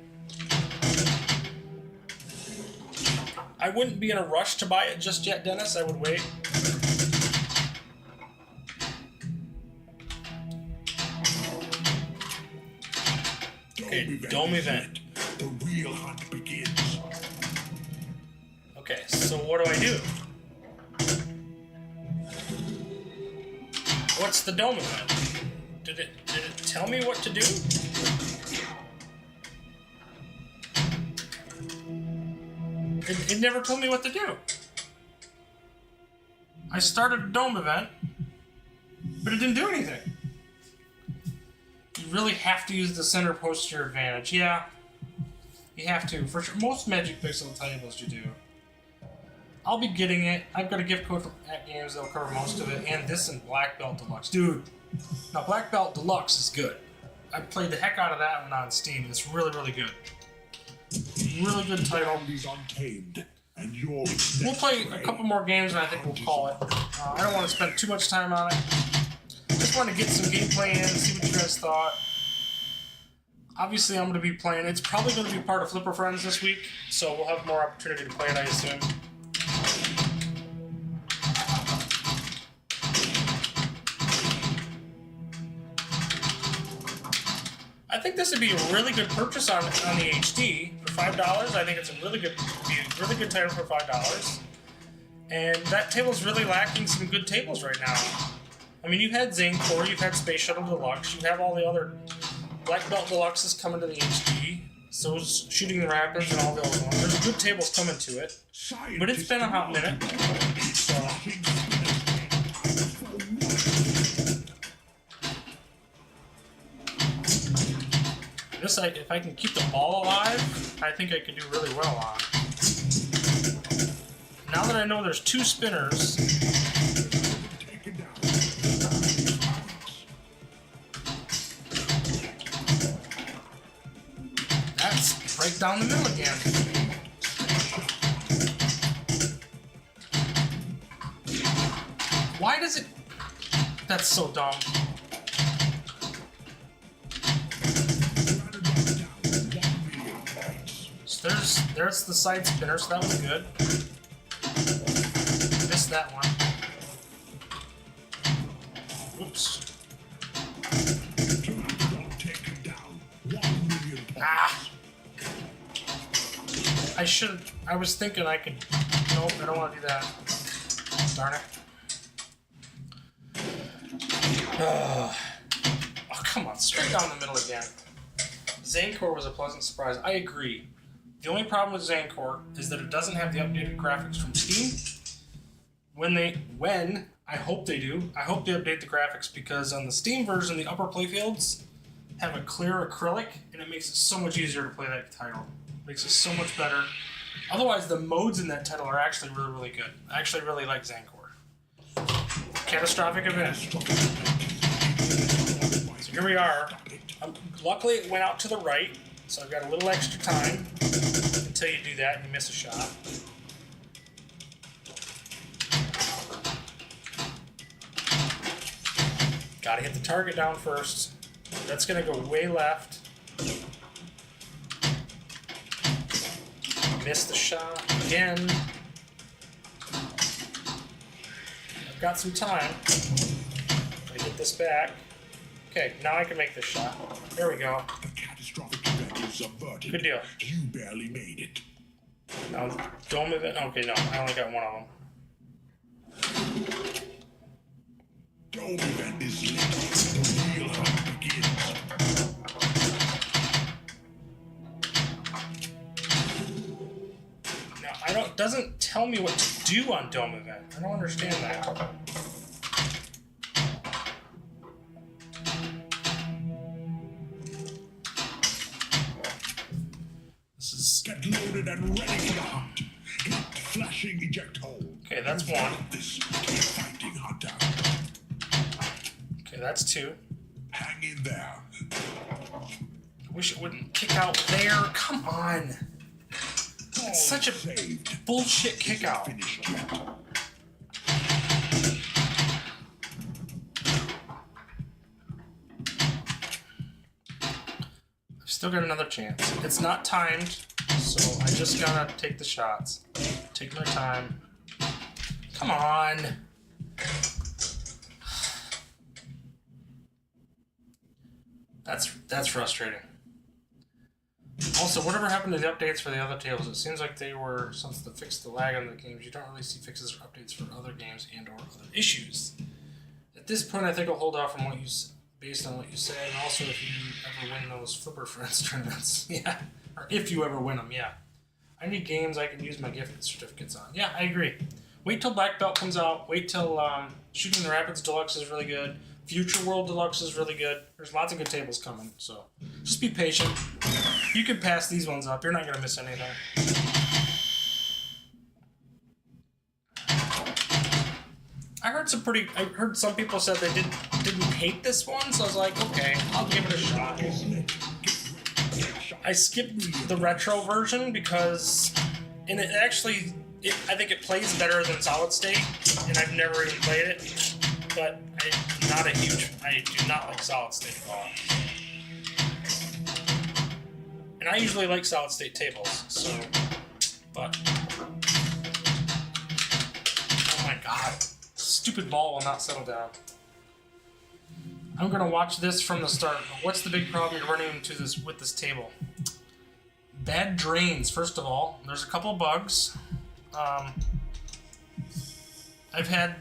A: I wouldn't be in a rush to buy it just yet, Dennis. I would wait. Okay, dome event.
B: The real hunt begins.
A: Okay, so what do I do? What's the dome event? Did it tell me what to do? It never told me what to do. I started a dome event, but it didn't do anything. You really have to use the center post to your advantage. Yeah, you have to. For sure. Most Magic Pixel tables you do. I'll be getting it. I've got a gift code from Atgames that'll cover most of it, and this and Black Belt Deluxe. Dude, now Black Belt Deluxe is good. I played the heck out of that one on Steam. It's really, really good. Really good title.
B: Untamed, and
A: we'll play a couple more games, and I think we'll call it. I don't want to spend too much time on it. Just want to get some gameplay in, see what you guys thought. Obviously, I'm going to be playing. It's probably going to be part of Flipper Friends this week, so we'll have more opportunity to play it, I assume. I think this would be a really good purchase on the HD for $5. I think it's a really good title for $5. And that table's really lacking some good tables right now. I mean, you've had Zane Core, you've had Space Shuttle Deluxe, you have all the other Black Belt Deluxes coming to the HD. So is Shooting the Rapids and all the other ones. There's good tables coming to it. But it's been a hot minute. So. This, if I can keep the ball alive, I think I could do really well on. Now that I know there's 2 spinners, that's right down the middle again. Why does it... That's so dumb. There's the side spinner, so that was good. Missed that one. Oops. Ah! I was thinking I could... Nope, I don't want to do that. Darn it. Oh, come on, straight down the middle again. Zancor was a pleasant surprise. I agree. The only problem with Zancor is that it doesn't have the updated graphics from Steam. When I hope they do, I hope they update the graphics, because on the Steam version, the upper playfields have a clear acrylic, and it makes it so much easier to play that title. It makes it so much better. Otherwise, the modes in that title are actually really, really good. I actually really like Zancor. Catastrophic event. So here we are. Luckily, it went out to the right, so I've got a little extra time until you do that and you miss a shot. Gotta hit the target down first. That's gonna go way left. Miss the shot again. I've got some time. I get this back. Okay, now I can make this shot. There we go.
B: The catastrophic event is averted.
A: Good deal.
B: You barely made it.
A: Now, dome event. Okay, no, I only got one of them.
B: Dome event is lit. The real hunt begins.
A: Now, it doesn't tell me what to do on dome event. I don't understand that.
B: Get loaded and ready for the hunt. Hit flashing eject hole.
A: Okay, that's one.
B: This fighting hunter.
A: Okay, that's 2.
B: Hang in there.
A: I wish it wouldn't kick out there. Come on. It's such a bullshit kick out.
B: Finish yet.
A: I've still got another chance. It's not timed, so I just gotta take the shots. Take my time. Come on. That's frustrating. Also, whatever happened to the updates for the other tables? It seems like they were something to fix the lag on the games. You don't really see fixes or updates for other games and or other issues. At this point, I think I'll hold off from what you based on what you say, and also if you ever win those Flipper Friends tournaments. Yeah. Or if you ever win them, yeah. I need games I can use my gift certificates on. Yeah, I agree. Wait till Black Belt comes out. Wait till Shooting the Rapids Deluxe is really good. Future World Deluxe is really good. There's lots of good tables coming, so just be patient. You can pass these ones up. You're not going to miss anything. I heard some people said they didn't hate this one, so I was like, okay, I'll give it a shot. I skipped the retro version because, and it actually, I think it plays better than Solid State, and I've never even played it. But I do not like Solid State at all. And I usually like Solid State tables, so, but, oh my god, stupid ball will not settle down. I'm gonna watch this from the start. What's the big problem you're running into with this table? Bad drains, first of all. There's a couple bugs. I've had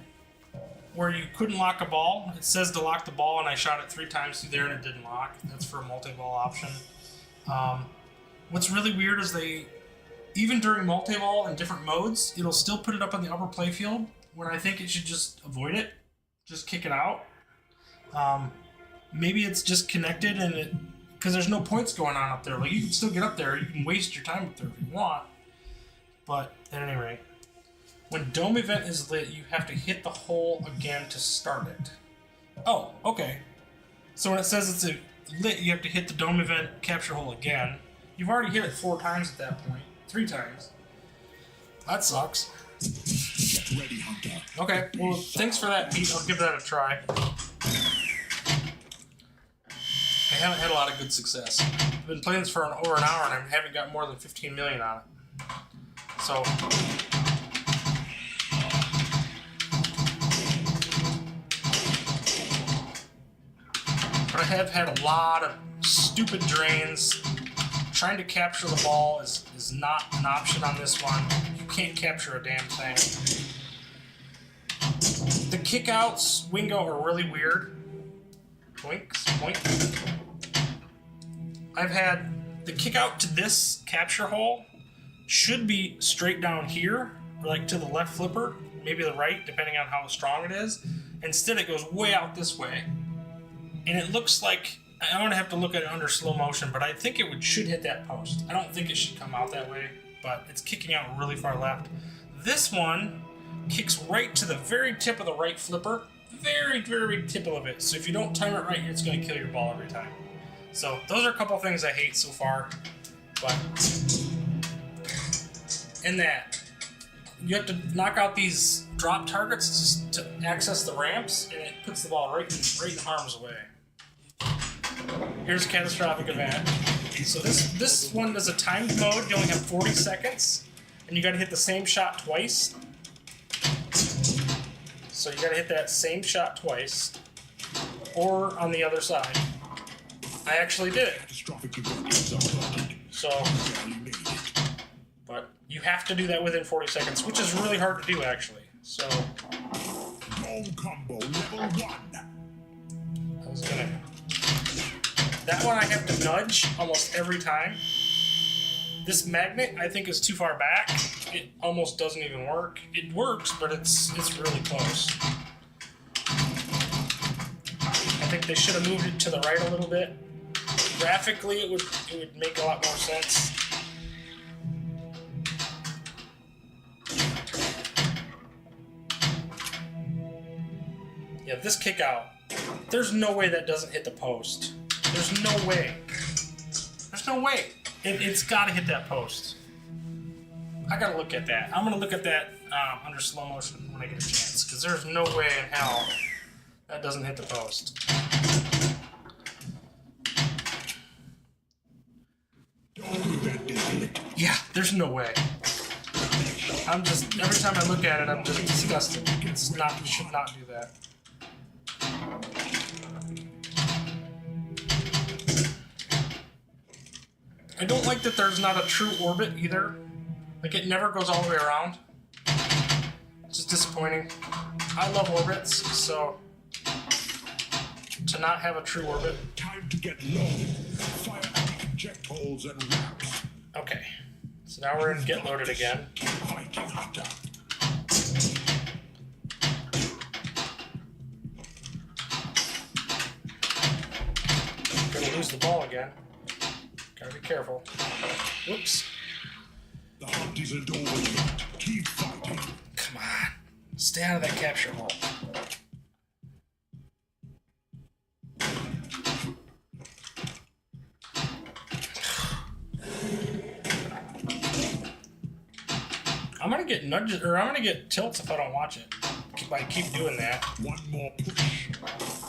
A: where you couldn't lock a ball. It says to lock the ball, and I shot it 3 times through there and it didn't lock. That's for a multi-ball option. What's really weird is even during multi-ball in different modes, it'll still put it up on the upper playfield when I think it should just avoid it. Just kick it out. Maybe it's just connected and because there's no points going on up there. Like, you can still get up there. You can waste your time up there if you want. But at any rate, when Dome Event is lit, you have to hit the hole again to start it. Oh, okay. So when it says it's lit, you have to hit the Dome Event capture hole again. You've already hit it 4 times at that point. 3 times. That sucks.
B: Get ready, Hunter.
A: Okay, well, thanks for that, Pete. I'll give that a try. I haven't had a lot of good success. I've been playing this for over an hour and I haven't got more than 15 million on it. So, but I have had a lot of stupid drains. Trying to capture the ball is not an option on this one. You can't capture a damn thing. The kickouts, Wingo, are really weird. Boinks, boink. I've had the kick out to this capture hole should be straight down here, or like to the left flipper, maybe the right, depending on how strong it is. Instead, it goes way out this way. And it looks like, I'm going to have to look at it under slow motion, but I think it should hit that post. I don't think it should come out that way, but it's kicking out really far left. This one kicks right to the very tip of the right flipper. Very, very tip of it. So if you don't time it right, it's going to kill your ball every time. So those are a couple things I hate so far. But in that, you have to knock out these drop targets to access the ramps, and it puts the ball right in harm's way. Here's Catastrophic Event. So this one does a timed mode. You only have 40 seconds, and you got to hit the same shot twice. So you got to hit that same shot twice, or on the other side. I actually did it. So, but you have to do that within 40 seconds, which is really hard to do actually. So,
B: Combo level 1.
A: I was gonna. That one I have to nudge almost every time. This magnet I think is too far back. It almost doesn't even work. It works, but it's really close. I think they should have moved it to the right a little bit. Graphically, it would make a lot more sense. Yeah, this kick out. There's no way that doesn't hit the post. There's no way. There's no way. It's got to hit that post. I got to look at that. I'm going to look at that under slow motion when I get a chance, because there's no way in hell that doesn't hit the post. Yeah, there's no way. I'm just, every time I look at it, I'm just disgusted. It's not, you should not do that. I don't like that there's not a true orbit either. Like, it never goes all the way around. It's just disappointing. I love orbits, so to not have a true orbit.
B: Time to get low. Fire inject holes and ramps.
A: Okay. So now we're in Get Loaded again.
B: Fighting Hunter.
A: Gonna lose the ball again. Gotta be careful. Whoops.
B: The hunt isn't over yet. Keep fighting.
A: Come on. Stay out of that capture hole. I'm gonna get nudges, or I'm gonna get tilts if I don't watch it. If I keep doing that.
B: One more push.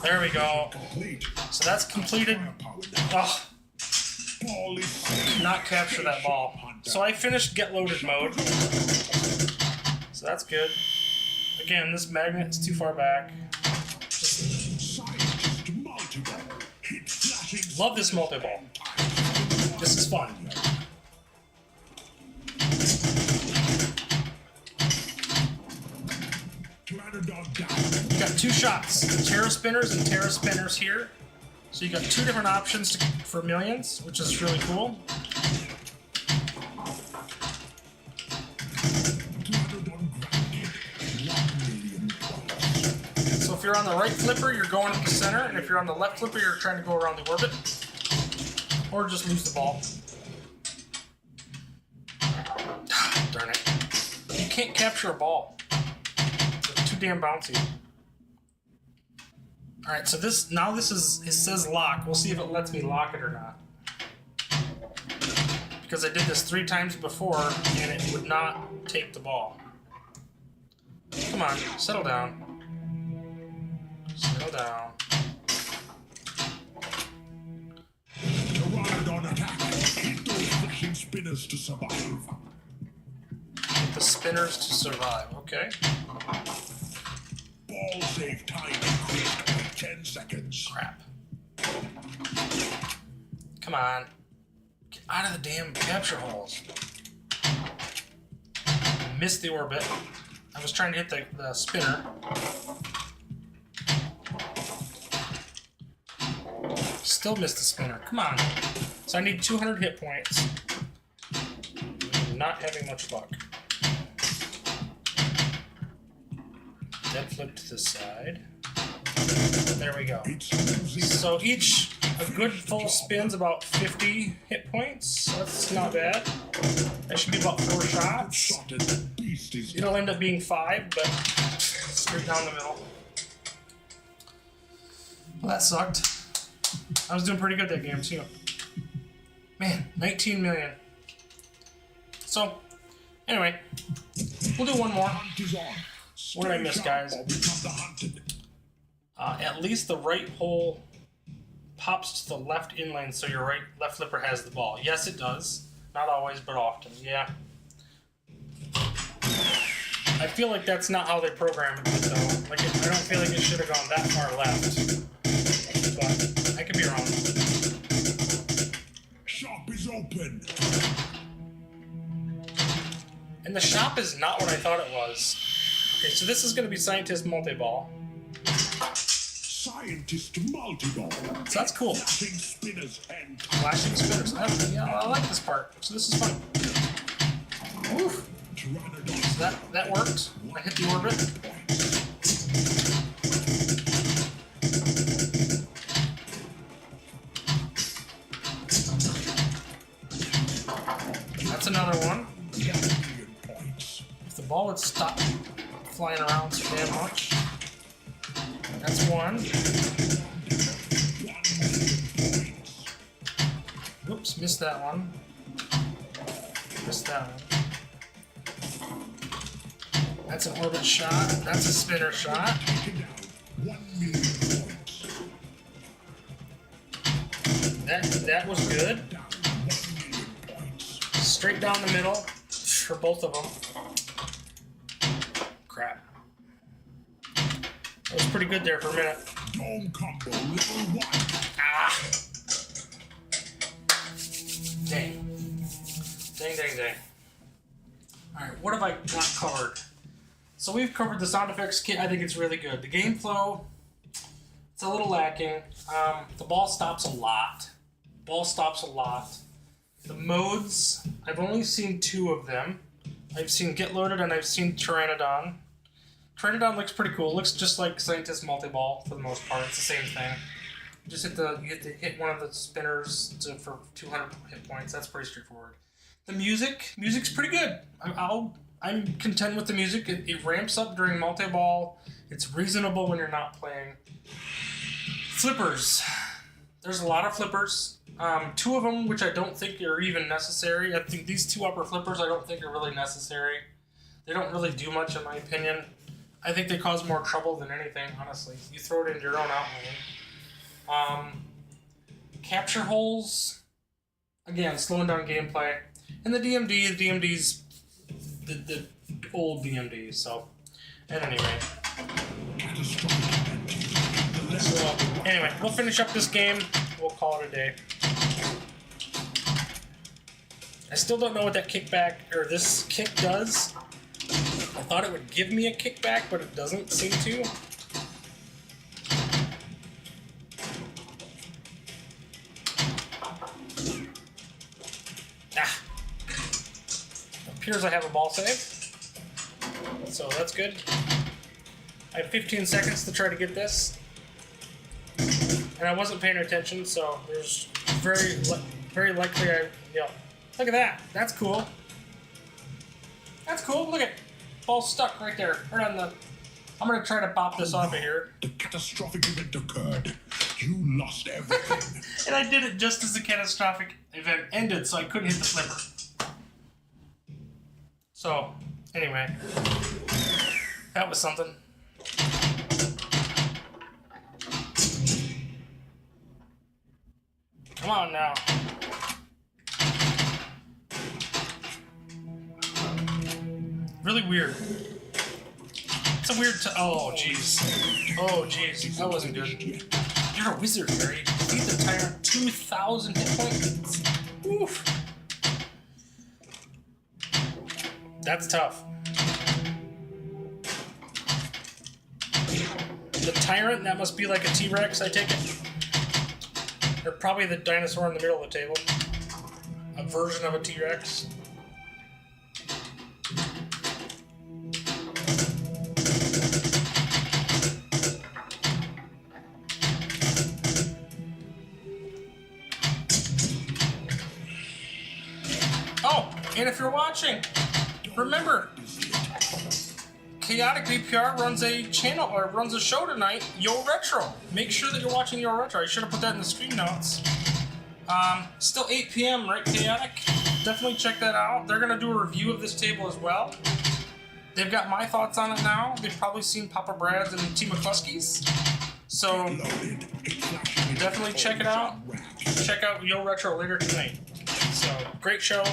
A: There we go.
B: Complete.
A: So that's completed. Oh,
B: Ball is
A: could not capture that ball. So I finished Get Loaded mode. So that's good. Again, this magnet is too far back.
B: scientist multi.
A: Love this multi-ball. This is fun. You got 2 shots, Terra Spinners and Terra Spinners here. So you got 2 different options for millions, which is really cool. So if you're on the right flipper, you're going up the center, and if you're on the left flipper, you're trying to go around the orbit. Or just lose the ball. Darn it. You can't capture a ball. It's too damn bouncy. Alright, so it says lock. We'll see if it lets me lock it or not. Because I did this 3 times before, and it would not take the ball. Come on, settle down. Settle down.
B: Pteranodon attack. Hit those flashing spinners to survive.
A: Hit the spinners to survive, okay.
B: Ball save time increased by 10 seconds.
A: Crap. Come on. Get out of the damn capture holes. Missed the orbit. I was trying to hit the spinner. Still missed the spinner. Come on. So I need 200 hit points. I'm not having much luck. Dead flip to the side. There we go. So a good full spin's about 50 hit points. So that's not bad. That should be about 4 shots. It'll end up being 5, but straight down the middle. Well, that sucked. I was doing pretty good that game too. Man, 19 million. So, anyway, we'll do one more. What did I miss, guys? At least the right hole pops to the left inlane, so your left flipper has the ball. Yes, it does. Not always, but often. Yeah. I feel like that's not how they programmed it, though. Like, I don't feel like it should have gone that far left. But I could be wrong.
B: Shop is open.
A: And the shop is not what I thought it was. Okay, so this is going to be Scientist Multi-Ball.
B: Scientist Multi-Ball.
A: So that's cool.
B: Flashing spinners and
A: Flashing spinners. I like this part. So this is fun. Oof. So that worked. I hit the orbit. That's another one. If the ball would stop flying around so damn much. That's one. Oops, missed that one. Missed that one. That's an orbit shot. That's a spinner shot. That was good. Straight down the middle for both of them. Crap. That was pretty good there for a minute. Ah! Dang. Dang. Alright, what have I not covered? So we've covered the sound effects kit. I think it's really good. The game flow, it's a little lacking. The ball stops a lot. The modes, I've only seen 2 of them. I've seen Get Loaded and I've seen Pteranodon. Pteranodon looks pretty cool. It looks just like Scientist Multi-Ball for the most part. It's the same thing. You just you get to hit one of the spinners for 200 hit points. That's pretty straightforward. The music's pretty good. I'm content with the music. It ramps up during multi-ball. It's reasonable when you're not playing. Flippers. There's a lot of flippers. 2 of them, which I don't think are even necessary. I think these 2 upper flippers I don't think are really necessary. They don't really do much in my opinion. I think they cause more trouble than anything, honestly. You throw it into your own outlane. Capture holes. Again, slowing down gameplay. And the DMD's the old DMD, so at any rate. So, anyway, we'll finish up this game. we'll call it a day. I still don't know what that kickback, or this kick does. I thought it would give me a kickback, but it doesn't seem to. Appears I have a ball save, so that's good. I have 15 seconds to try to get this, and I wasn't paying attention, so there's very likely look at that. That's cool. That's cool. Look at ball stuck right there, right on the. I'm gonna try to pop this off of here.
B: The catastrophic event occurred. You lost everything.
A: And I did it just as the catastrophic event ended, so I couldn't hit the flipper. So, anyway, that was something. Come on now. Really weird. It's a weird oh, jeez. Oh, jeez. That wasn't good. You're a wizard, Barry. Defeat the tyrant 2,000 hit points. Oof. That's tough. The tyrant, that must be like a T-Rex, I take it. Or probably the dinosaur in the middle of the table. A version of a T-Rex. Oh, and if you're watching, remember, Chaotic BPR runs a channel or runs a show tonight, Yo Retro. Make sure that you're watching Yo Retro. I should have put that in the stream notes. Still 8 p.m., right, Chaotic? Definitely check that out. They're going to do a review of this table as well. They've got my thoughts on it now. They've probably seen Papa Brad's and T. McCluskey's. So, definitely check it out. Check out Yo Retro later tonight. So, great show.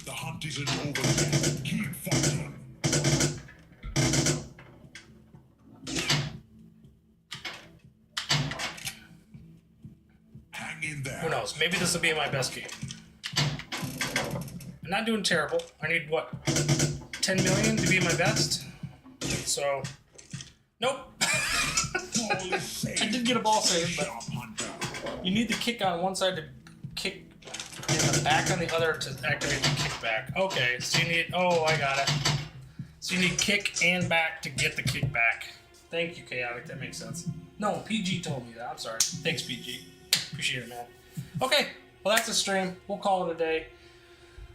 B: The hunt isn't over yet. Keep fighting. Hang in there.
A: Who knows? Maybe this will be my best game. I'm not doing terrible. I need, what, 10 million to be my best? So, nope. I did get a ball save, but you need the kick on one side to kick in the back on the other to activate the kickback. Okay, so you need, oh, I got it. So you need kick and back to get the kickback. Thank you, Chaotic. That makes sense. No, PG told me that. I'm sorry. Thanks, PG. Appreciate it, man. Okay, well, that's a stream. We'll call it a day.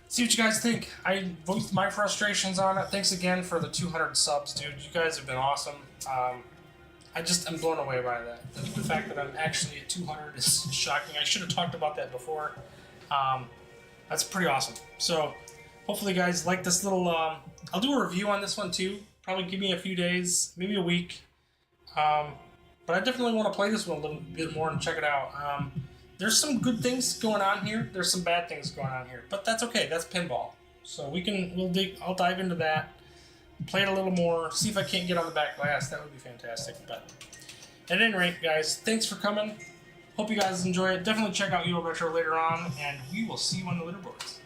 A: See what you guys think. I voiced my frustrations on it. Thanks again for the 200 subs, dude. You guys have been awesome. I'm blown away by that. The fact that I'm actually at 200 is shocking. I should have talked about that before. That's pretty awesome. So, hopefully you guys like this little, I'll do a review on this one too. Probably give me a few days, maybe a week. But I definitely want to play this one a little bit more and check it out. There's some good things going on here. There's some bad things going on here, but that's okay. That's pinball. So I'll dive into that, play it a little more, see if I can't get on the back glass. That would be fantastic. But at any rate, guys, thanks for coming. Hope you guys enjoy it. Definitely check out Yo Retro later on, and we will see you on the leaderboards.